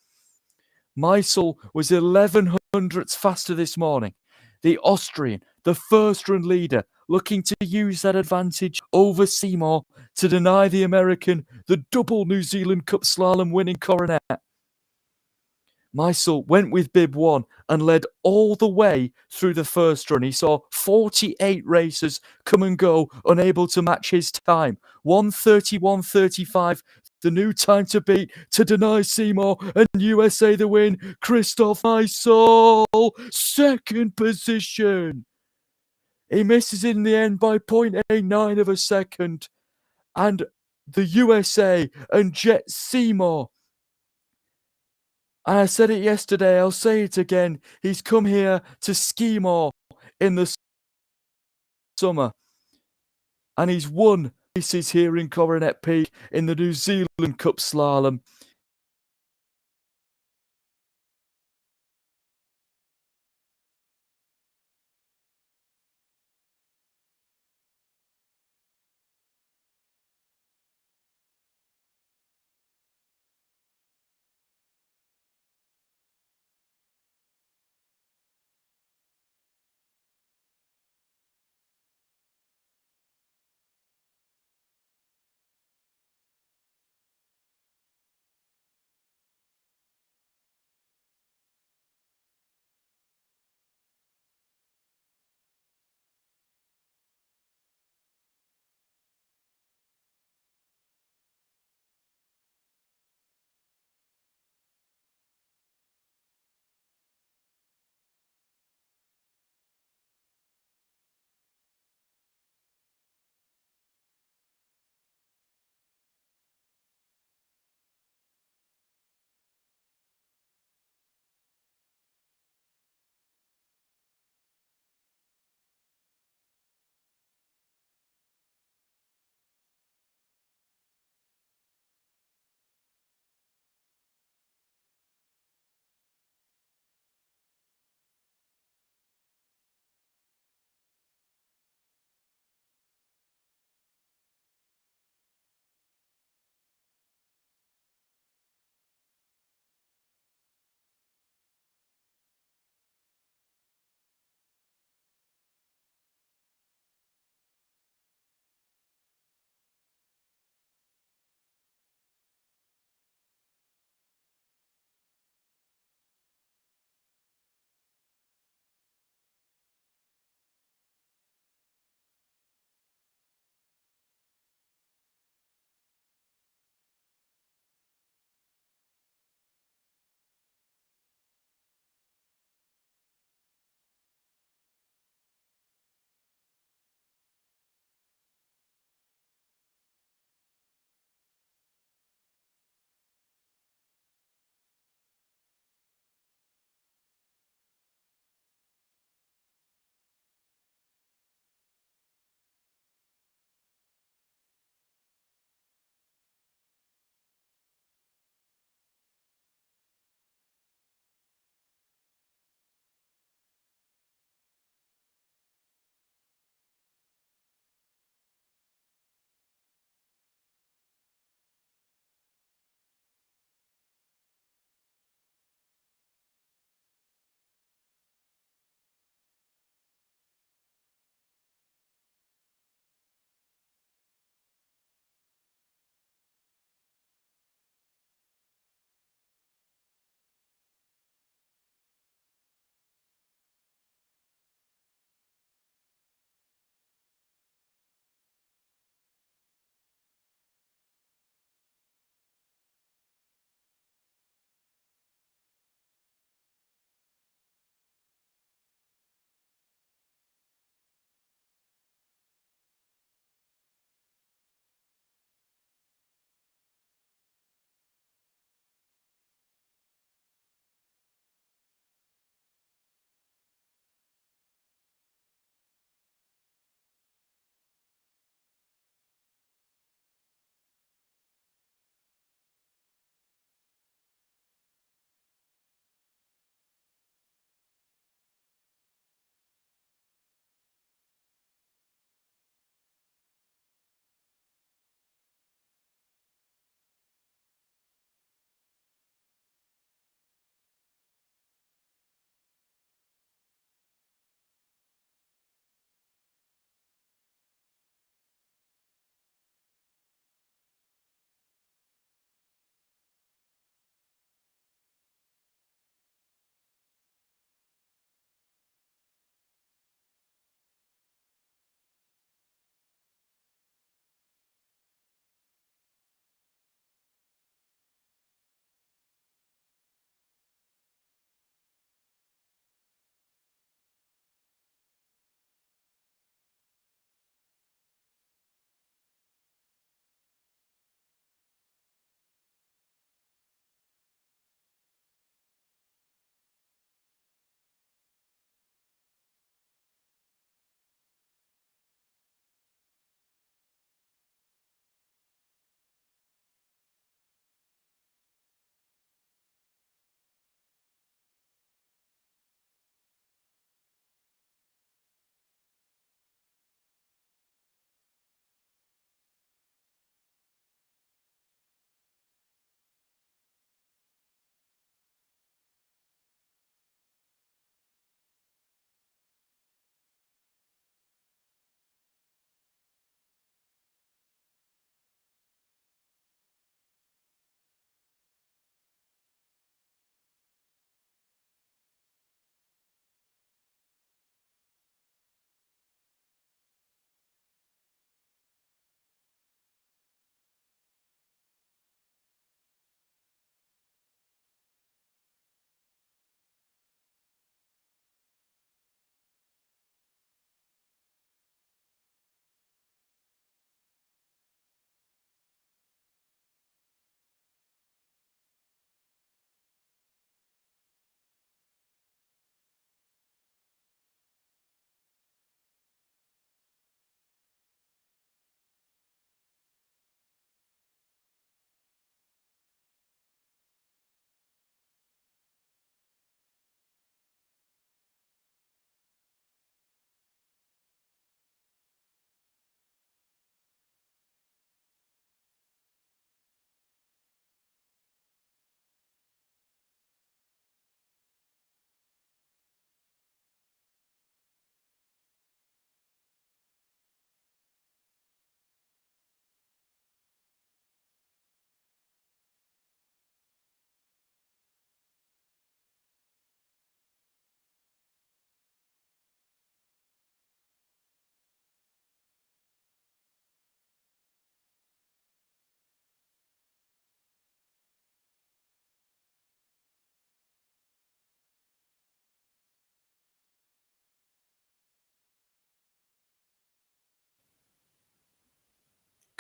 Meisel was 11 hundredths faster this morning. The Austrian, the first run leader, looking to use that advantage over Seymour to deny the American the double New Zealand Cup slalom winning coronet. Meisel went with bib 1 and led all the way through the first run. He saw 48 racers come and go, unable to match his time. 1:31.35, the new time to beat to deny Seymour, and USA the win. Christoph Meisel, 2nd position. He misses in the end by 0.89 of a second. And the USA and Jet Seymour. And I said it yesterday, I'll say it again. He's come here to ski more in the summer. And he's won races here in Coronet Peak in the New Zealand Cup Slalom.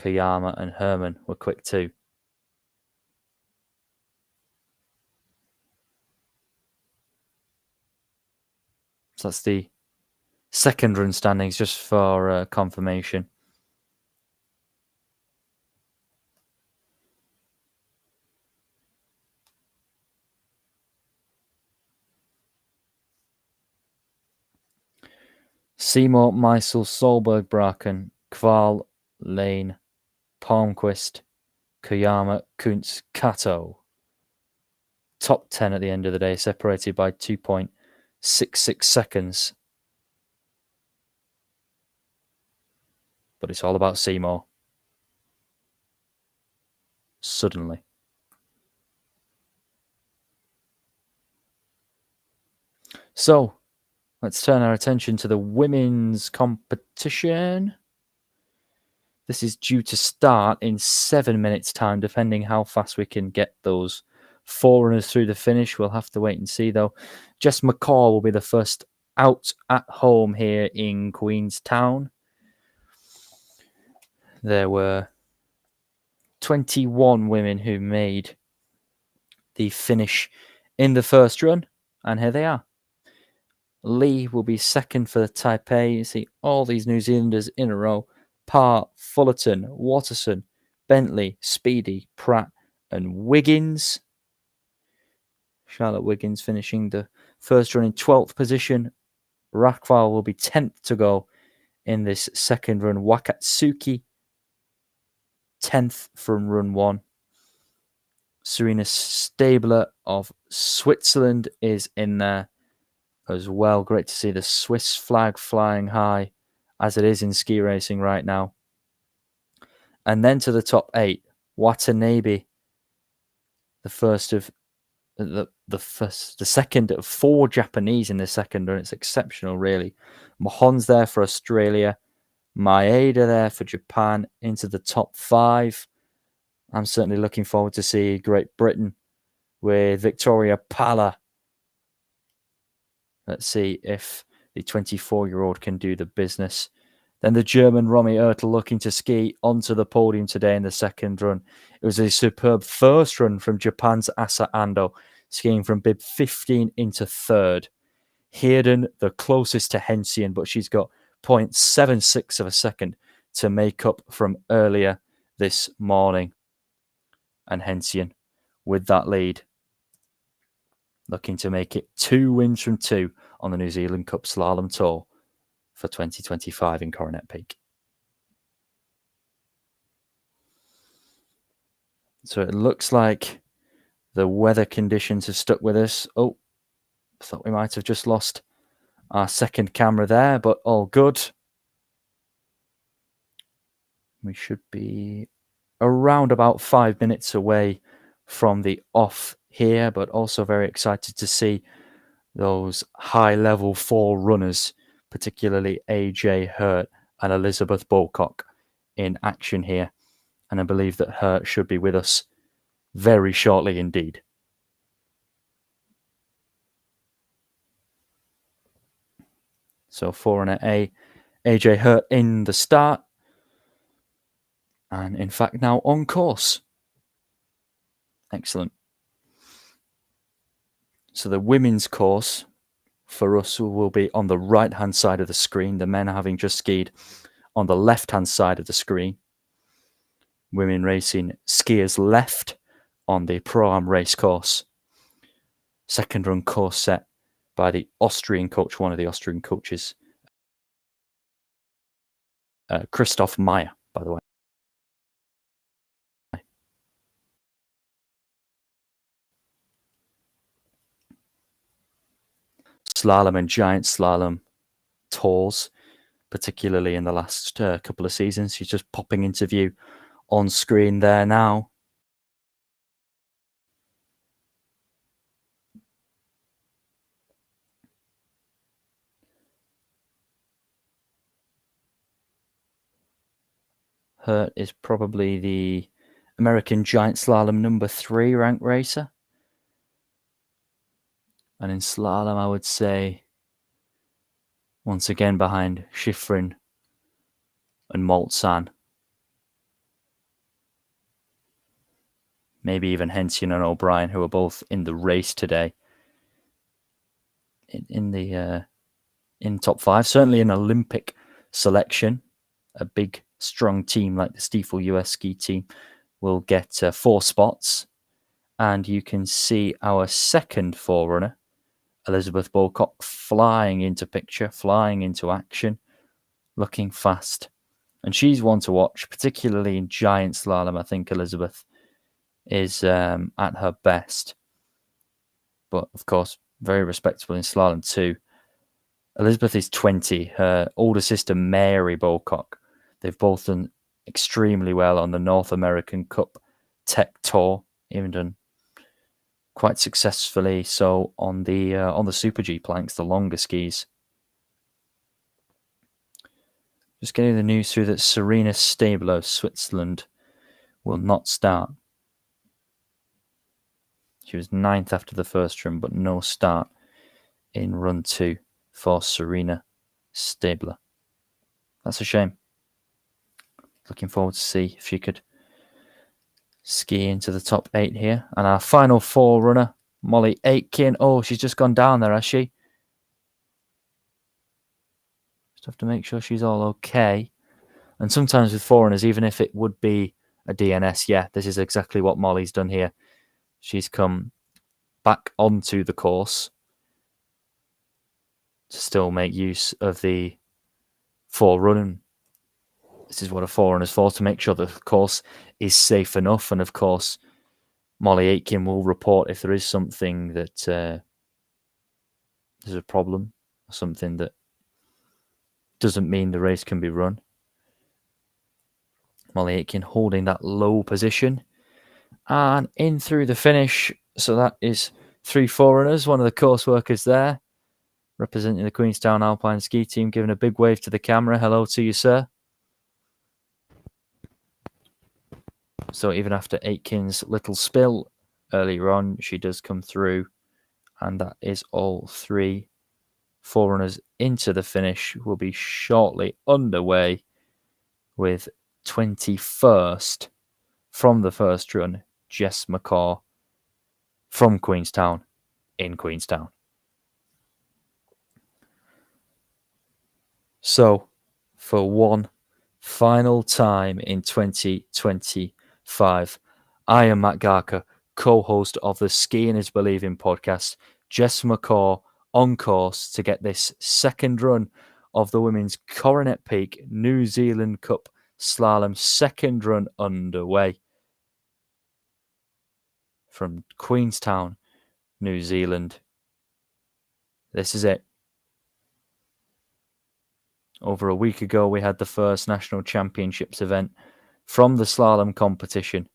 Koyama and Herman were quick too. So that's the second run standings, just for confirmation. Seymour, Meisel, Solberg, Braken, Kval, Lane, Palmquist, Koyama, Kuntz, Kato. Top 10 at the end of the day, separated by 2.66 seconds. But it's all about Seymour. Suddenly. So, let's turn our attention to the women's competition. This is due to start in 7 minutes' time, depending how fast we can get those forerunners through the finish. We'll have to wait and see, though. Jess McCall will be the first out at home here in Queenstown. There were 21 women who made the finish in the first run, and here they are. Lee will be second for Taipei. You see all these New Zealanders in a row. Parr, Fullerton, Watterson, Bentley, Speedy, Pratt, and Wiggins. Charlotte Wiggins finishing the first run in 12th position. Rakval will be 10th to go in this second run. Wakatsuki, 10th from run 1. Serena Stabler of Switzerland is in there as well. Great to see the Swiss flag flying high, as it is in ski racing right now. And then to the top 8, Watanabe, the second of 4 Japanese in the second run. It's exceptional, really. Mahon's there for Australia, Maeda there for Japan, into the top 5. I'm certainly looking forward to see Great Britain with Victoria Pala. Let's see if the 24-year-old can do the business. Then the German Romy Ertl looking to ski onto the podium today in the second run. It was a superb first run from Japan's Asa Ando, skiing from bib 15 into third. Heerden, the closest to Hensien, but she's got 0.76 of a second to make up from earlier this morning. And Hensien with that lead, looking to make it 2 wins from 2 on the New Zealand Cup Slalom Tour for 2025 in Coronet Peak. So it looks like the weather conditions have stuck with us. Oh, I thought we might have just lost our second camera there, but all good. We should be around about 5 minutes away from the off here, but also very excited to see those high-level 4 runners, particularly AJ Hurt and Elizabeth Bocock, in action here. And I believe that Hurt should be with us very shortly indeed. So 4 A, AJ Hurt in the start. And in fact now on course. Excellent. So the women's course for us will be on the right-hand side of the screen. The men having just skied on the left-hand side of the screen. Women racing skiers left on the Pro-Am race course. Second run course set by the Austrian coach, one of the Austrian coaches, Christoph Meyer, by the way. Slalom and giant slalom tours, particularly in the last couple of seasons. She's just popping into view on screen there now. Hurt is probably the American giant slalom number 3 ranked racer. And in slalom, I would say, once again behind Schifrin and Moltzan. maybe even Henson and O'Brien, who are both in the race today. In top 5, certainly an Olympic selection. A big, strong team like the Stiefel US ski team will get 4 spots. And you can see our second forerunner, Elizabeth Bocock, flying into picture, flying into action, looking fast. And she's one to watch, particularly in giant slalom. I think Elizabeth is at her best. But, of course, very respectable in slalom too. Elizabeth is 20. Her older sister, Mary Bocock, they've both done extremely well on the North American Cup Tech Tour, even done quite successfully so on the Super G planks, the longer skis. Just getting the news through that Serena Stabler of Switzerland will not start. She was 9th after the first run, but no start in run 2 for Serena Stabler. That's a shame. Looking forward to see if she could ski into the top 8 here. And our final forerunner, Molly Aitken. Oh, she's just gone down there, has she? Just have to make sure she's all okay. And sometimes with forerunners, even if it would be a DNS, yeah, this is exactly what Molly's done here. She's come back onto the course to still make use of the forerunning. This is what a forerunner is for, to make sure the course is safe enough. And of course, Molly Aitken will report if there is something that is a problem, something that doesn't mean the race can be run. Molly Aitken holding that low position and in through the finish. So that is 3 forerunners, one of the course workers there, representing the Queenstown Alpine Ski Team, giving a big wave to the camera. Hello to you, sir. So even after Aitken's little spill earlier on, she does come through. And that is all 3 forerunners into the finish. Will be shortly underway with 21st from the first run, Jess McCaw from Queenstown in Queenstown. So, for one final time in 2025, I am Matt Garker, co-host of the Skiing is Believing podcast. Jess McCaw on course to get this second run of the women's Coronet Peak New Zealand Cup Slalom second run underway from Queenstown, New Zealand. This is it. Over a week ago, we had the first National Championships event from the slalom competition.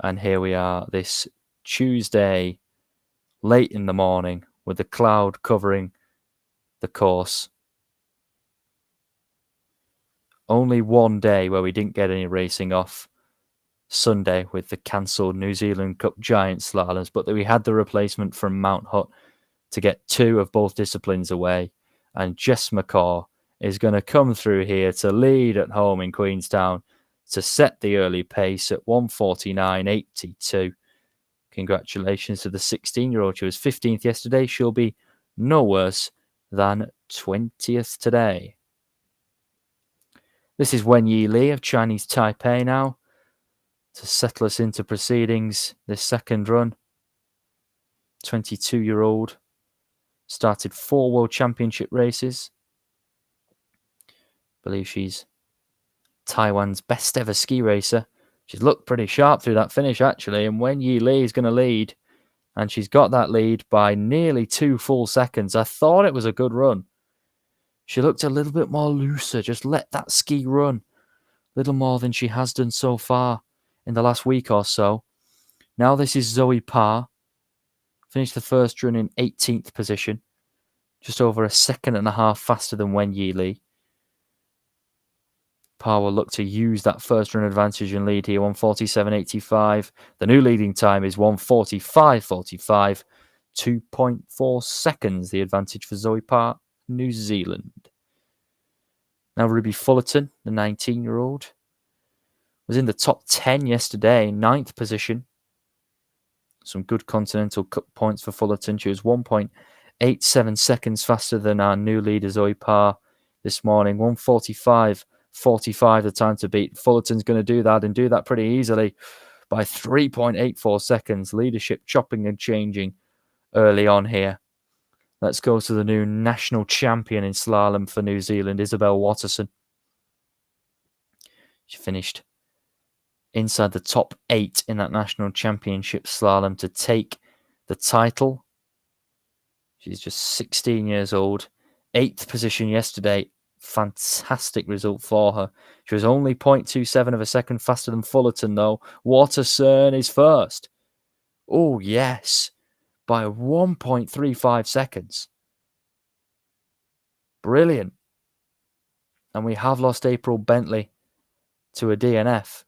And here we are this Tuesday, late in the morning, with the cloud covering the course. Only one day where we didn't get any racing off, Sunday, with the cancelled New Zealand Cup Giant Slaloms, but we had the replacement from Mount Hutt to get 2 of both disciplines away. And Jess McCaw is going to come through here to lead at home in Queenstown to set the early pace at 1:49.82. Congratulations to the 16-year-old. She was 15th yesterday. She'll be no worse than 20th today. This is Wen Yi Li of Chinese Taipei now to settle us into proceedings this second run. 22-year-old. Started 4 World Championship races. Believe she's Taiwan's best ever ski racer. She's looked pretty sharp through that finish, actually. And Wen Yi Li is going to lead. And she's got that lead by nearly 2 full seconds. I thought it was a good run. She looked a little bit more looser. Just let that ski run. A little more than she has done so far in the last week or so. Now this is Zoe Parr. Finished the first run in 18th position. Just over a second and a half faster than Wen Yi Li. Parr will look to use that first run advantage and lead here, 1:47.85. The new leading time is 1:45.45. 2.4 seconds, the advantage for Zoe Parr, New Zealand. Now Ruby Fullerton, the 19-year-old, was in the top 10 yesterday, 9th position. Some good Continental Cup points for Fullerton. She was 1.87 seconds faster than our new leader Zoe Parr this morning. 1:45.45 the time to beat. Fullerton's going to do that and do that pretty easily by 3.84 seconds. Leadership chopping and changing early on here. Let's go to the new national champion in slalom for New Zealand, Isabel Watterson. She finished inside the top 8 in that national championship slalom to take the title. She's just 16 years old. 8th position yesterday. Fantastic result for her. She was only 0.27 of a second faster than Fullerton, though. Watterson is first. Oh, yes. By 1.35 seconds. Brilliant. And we have lost April Bentley to a DNF.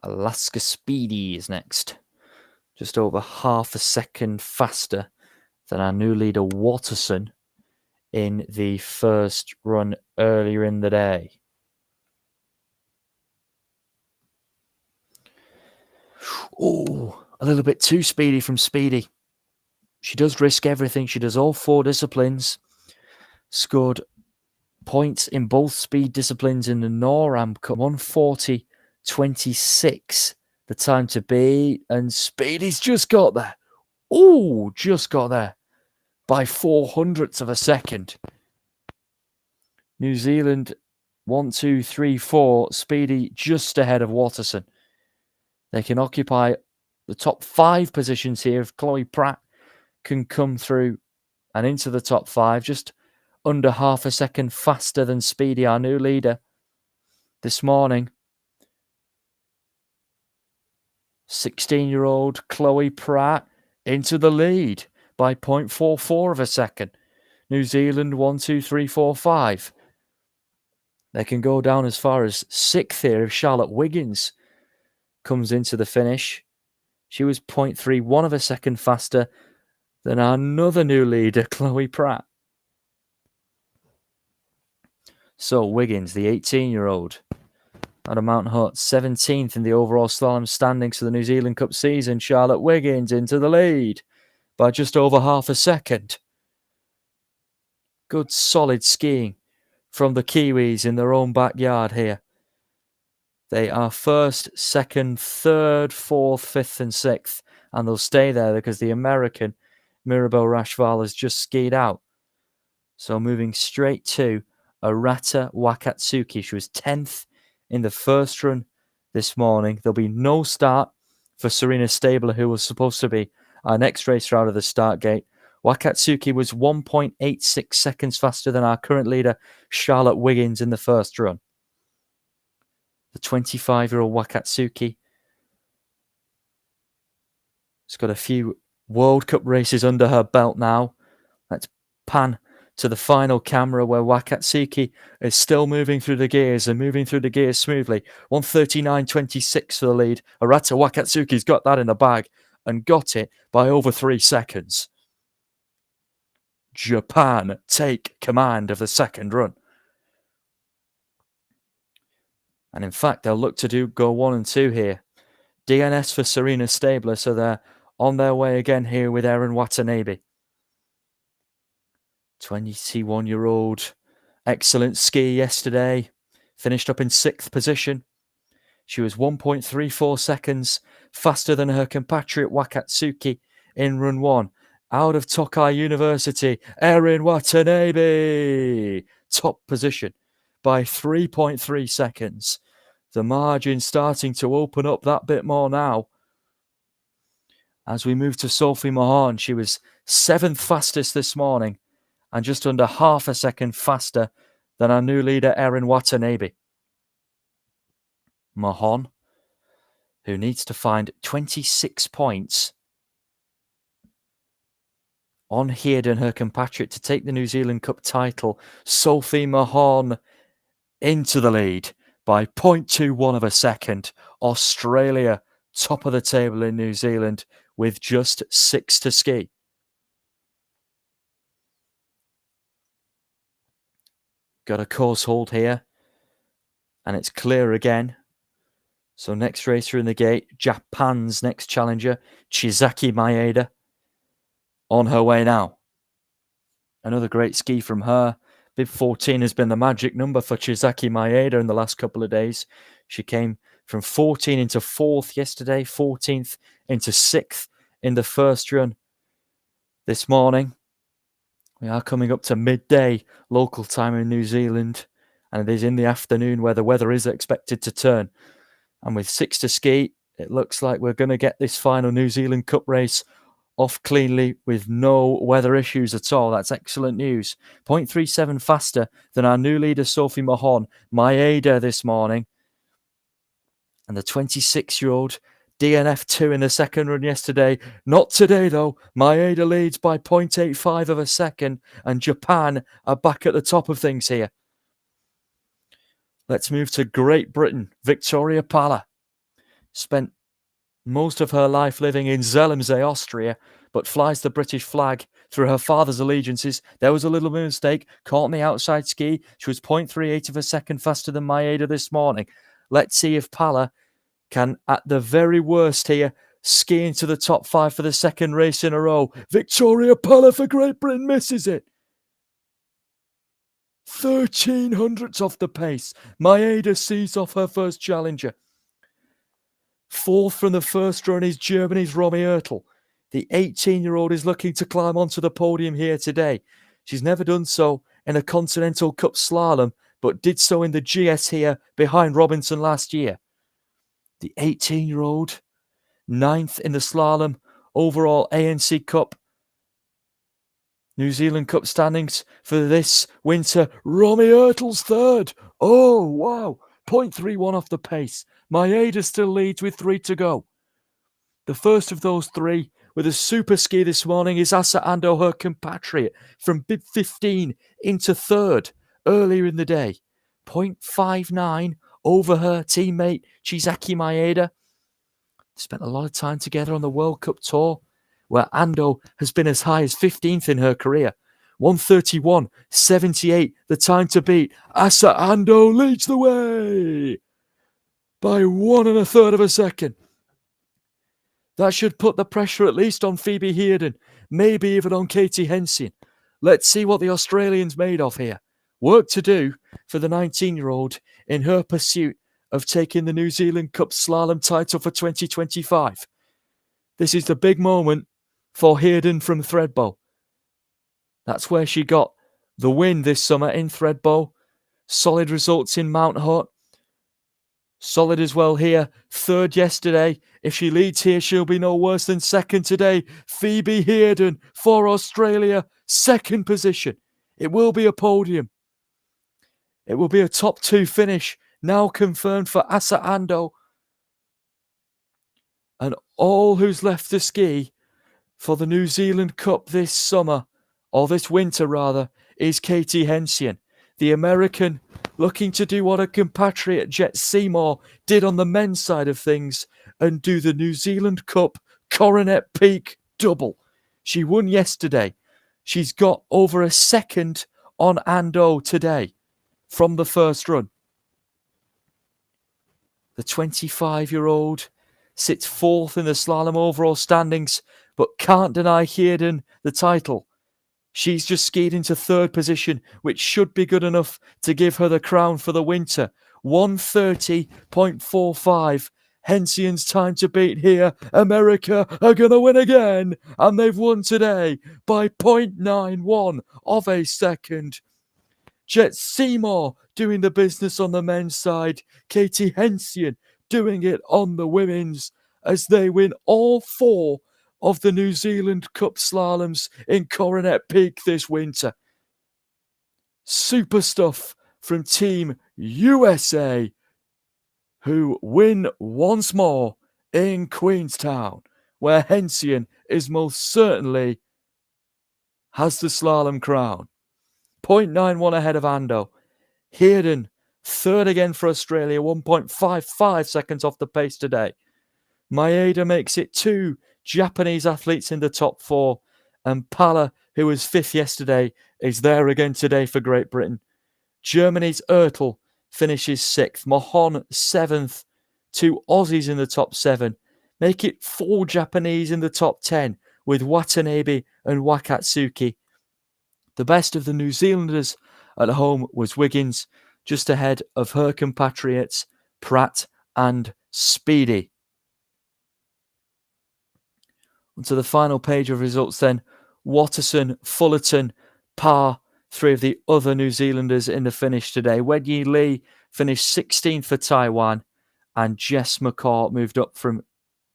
Alaska Speedy is next. Just over half a second faster than our new leader Watterson in the first run earlier in the day. Oh, a little bit too speedy from Speedy. She does risk everything. She does all 4 disciplines. Scored points in both speed disciplines in the NORAM Cup. 1:40.26 the time to beat. And Speedy's just got there. Oh, just got there by 0.04 of a second. New Zealand 1, 2, 3, 4. Speedy just ahead of Watterson. They can occupy the top 5 positions here if Chloe Pratt can come through and into the top 5, just under half a second faster than Speedy, our new leader, this morning. 16-year-old Chloe Pratt into the lead by 0.44 of a second. New Zealand 1, 2, 3, 4, 5. They can go down as far as 6th here if Charlotte Wiggins comes into the finish. She was 0.31 of a second faster than our another new leader, Chloe Pratt. So Wiggins, the 18-year-old, out of Mount Hutt, 17th in the overall slalom standings for the New Zealand Cup season. Charlotte Wiggins into the lead by just over half a second. Good solid skiing from the Kiwis in their own backyard here. They are 1st, 2nd, 3rd, 4th, 5th and 6th. And they'll stay there because the American Mirabel Rashval has just skied out. So moving straight to Arata Wakatsuki. She was 10th in the first run this morning. There'll be no start for Serena Stabler, who was supposed to be our next racer out of the start gate. Wakatsuki was 1.86 seconds faster than our current leader, Charlotte Wiggins, in the first run. The 25-year-old Wakatsuki has got a few World Cup races under her belt now. Let's pan to the final camera where Wakatsuki is still moving through the gears and moving through the gears smoothly. 1:39.26 for the lead. Arata Wakatsuki's got that in the bag and got it by over 3 seconds. Japan take command of the second run. And in fact, they'll look to go 1 and 2 here. DNS for Serena Stabler, so they're on their way again here with Erin Watanabe. 21-year-old, excellent ski yesterday. Finished up in 6th position. She was 1.34 seconds faster than her compatriot Wakatsuki in run 1. Out of Tokai University, Erin Watanabe, top position by 3.3 seconds. The margin starting to open up that bit more now. As we move to Sophie Mahon, she was 7th fastest this morning and just under half a second faster than our new leader, Erin Watanabe. Mahon, who needs to find 26 points on Heard and her compatriot to take the New Zealand Cup title. Sophie Mahon into the lead by 0.21 of a second. Australia top of the table in New Zealand with just 6 to ski. got a course hold here, and it's clear again. So next racer in the gate, Japan's next challenger, Chizaki Maeda, on her way now. Another great ski from her. Bib 14 has been the magic number for Chizaki Maeda in the last couple of days. She came from 14 into 4th yesterday, 14th into 6th in the first run this morning. We are coming up to midday local time in New Zealand, and it is in the afternoon where the weather is expected to turn. And with 6 to ski, it looks like we're going to get this final New Zealand Cup race off cleanly with no weather issues at all. That's excellent news. 0.37 faster than our new leader, Sophie Mahon, Maeda this morning. And the 26-year-old DNF2 in the second run yesterday. Not today, though. Maeda leads by 0.85 of a second, and Japan are back at the top of things here. Let's move to Great Britain. Victoria Palla spent most of her life living in Zellemsee, Austria, but flies the British flag through her father's allegiances. There was a little mistake, caught on the outside ski. She was 0.38 of a second faster than Maeda this morning. Let's see if Palla can, at the very worst here, ski into the top 5 for the second race in a row. Victoria Palla for Great Britain misses it. 13 hundredths off the pace. Maeda sees off her first challenger. 4th from the first run is Germany's Romy Ertl. The 18-year-old is looking to climb onto the podium here today. She's never done so in a Continental Cup Slalom, but did so in the GS here behind Robinson last year. The 18-year-old, 9th in the slalom, overall ANC Cup, New Zealand Cup standings for this winter. Romy Ertl's 3rd. Oh, wow. 0.31 off the pace. Maeda still leads with 3 to go. The first of those 3 with a super ski this morning is Asa Ando, her compatriot, from bib 15 into 3rd earlier in the day. 0.59 over her teammate Chizaki Maeda. Spent a lot of time together on the World Cup Tour, where Ando has been as high as 15th in her career. 1:31.78, the time to beat. Asa Ando leads the way by 1 1/3 of a second. That should put the pressure at least on Phoebe Hearden, maybe even on Katie Hensing. Let's see what the Australian's made of here. Work to do for the 19-year-old in her pursuit of taking the New Zealand Cup Slalom title for 2025. This is the big moment for Hearden from Thredbo. That's where she got the win this summer in Thredbo. Solid results in Mount Hutt. Solid as well here. 3rd yesterday. If she leads here, she'll be no worse than 2nd today. Phoebe Hearden for Australia. 2nd position. It will be a podium. It will be a top 2 finish. Now confirmed for Asa Ando. And all who's left to ski for the New Zealand Cup this summer, or this winter rather, is Katie Hensing. The American looking to do what a compatriot Jet Seymour did on the men's side of things and do the New Zealand Cup Coronet Peak double. She won yesterday. She's got over a second on Ando today from the first run. The 25-year-old sits 4th in the slalom overall standings, but can't deny Hearden the title. She's just skied into 3rd position, which should be good enough to give her the crown for the winter. 1:30.45. Hensing's time to beat here. America are going to win again, and they've won today by 0.91 of a second. Jet Seymour doing the business on the men's side. Katie Hensing doing it on the women's as they win all 4 of the New Zealand Cup slaloms in Coronet Peak this winter. Super stuff from Team USA, who win once more in Queenstown, where Hensing is most certainly has the slalom crown. 0.91 ahead of Ando. Hearden, 3rd again for Australia, 1.55 seconds off the pace today. Maeda makes it 2 Japanese athletes in the top 4, and Palla, who was 5th yesterday, is there again today for Great Britain. Germany's Ertl finishes 6th. Mohon 7th. 2 Aussies in the top 7. Make it 4 Japanese in the top 10 with Watanabe and Wakatsuki. The best of the New Zealanders at home was Wiggins, just ahead of her compatriots Pratt and Speedy. Onto the final page of results then. Watterson, Fullerton, Parr, 3 of the other New Zealanders in the finish today. Wenyi Lee finished 16th for Taiwan, and Jess McCaw moved up from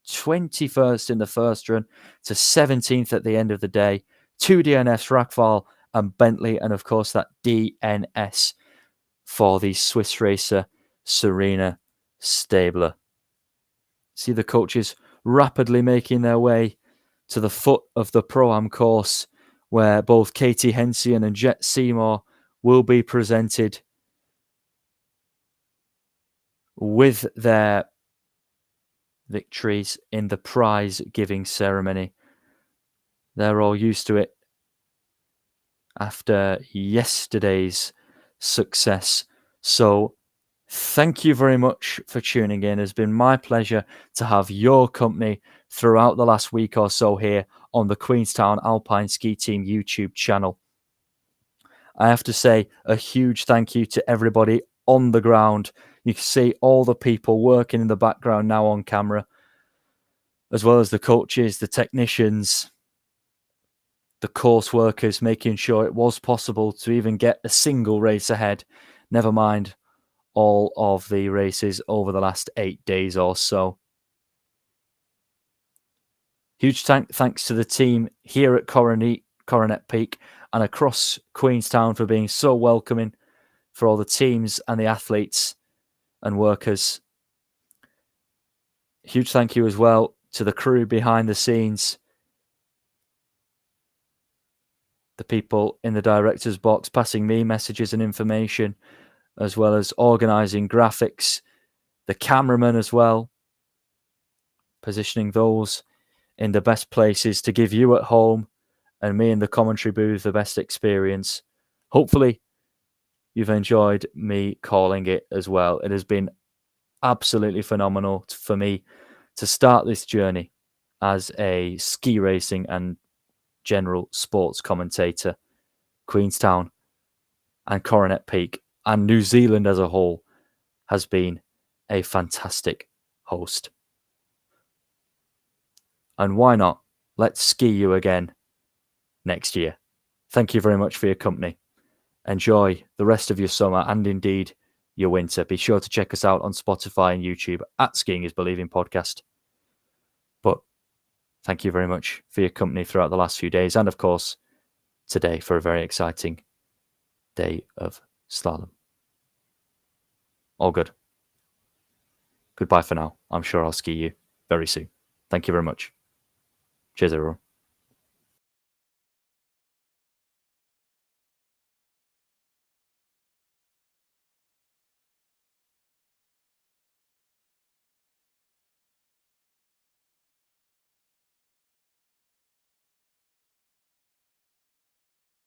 21st in the first run to 17th at the end of the day. 2 DNFs, Rackval and Bentley, and of course that DNS for the Swiss racer Serena Stabler. See the coaches rapidly making their way to the foot of the Pro-Am course, where both Katie Hensian and Jet Seymour will be presented with their victories in the prize-giving ceremony. They're all used to it after yesterday's success. So thank you very much for tuning in. It's been my pleasure to have your company throughout the last week or so here on the Queenstown Alpine Ski Team YouTube channel. I have to say a huge thank you to everybody on the ground. You can see all the people working in the background now on camera, as well as the coaches, the technicians, the course workers, making sure it was possible to even get a single race ahead, never mind all of the races over the last 8 days or so. Huge thanks to the team here at Coronet Peak and across Queenstown for being so welcoming for all the teams and the athletes and workers. Huge thank you as well to the crew behind the scenes, the people in the director's box passing me messages and information, as well as organising graphics, the cameraman as well, positioning those in the best places to give you at home and me in the commentary booth the best experience. Hopefully, you've enjoyed me calling it as well. It has been absolutely phenomenal for me to start this journey as a ski racing and general sports commentator. Queenstown and Coronet Peak and New Zealand as a whole has been a fantastic host. And why not? Let's ski you again next year. Thank you very much for your company. Enjoy the rest of your summer and indeed your winter. Be sure to check us out on Spotify and YouTube at Skiing is Believing Podcast. But thank you very much for your company throughout the last few days, and of course today for a very exciting day of slalom. All good. Goodbye for now. I'm sure I'll ski you very soon. Thank you very much. Cheers, everyone.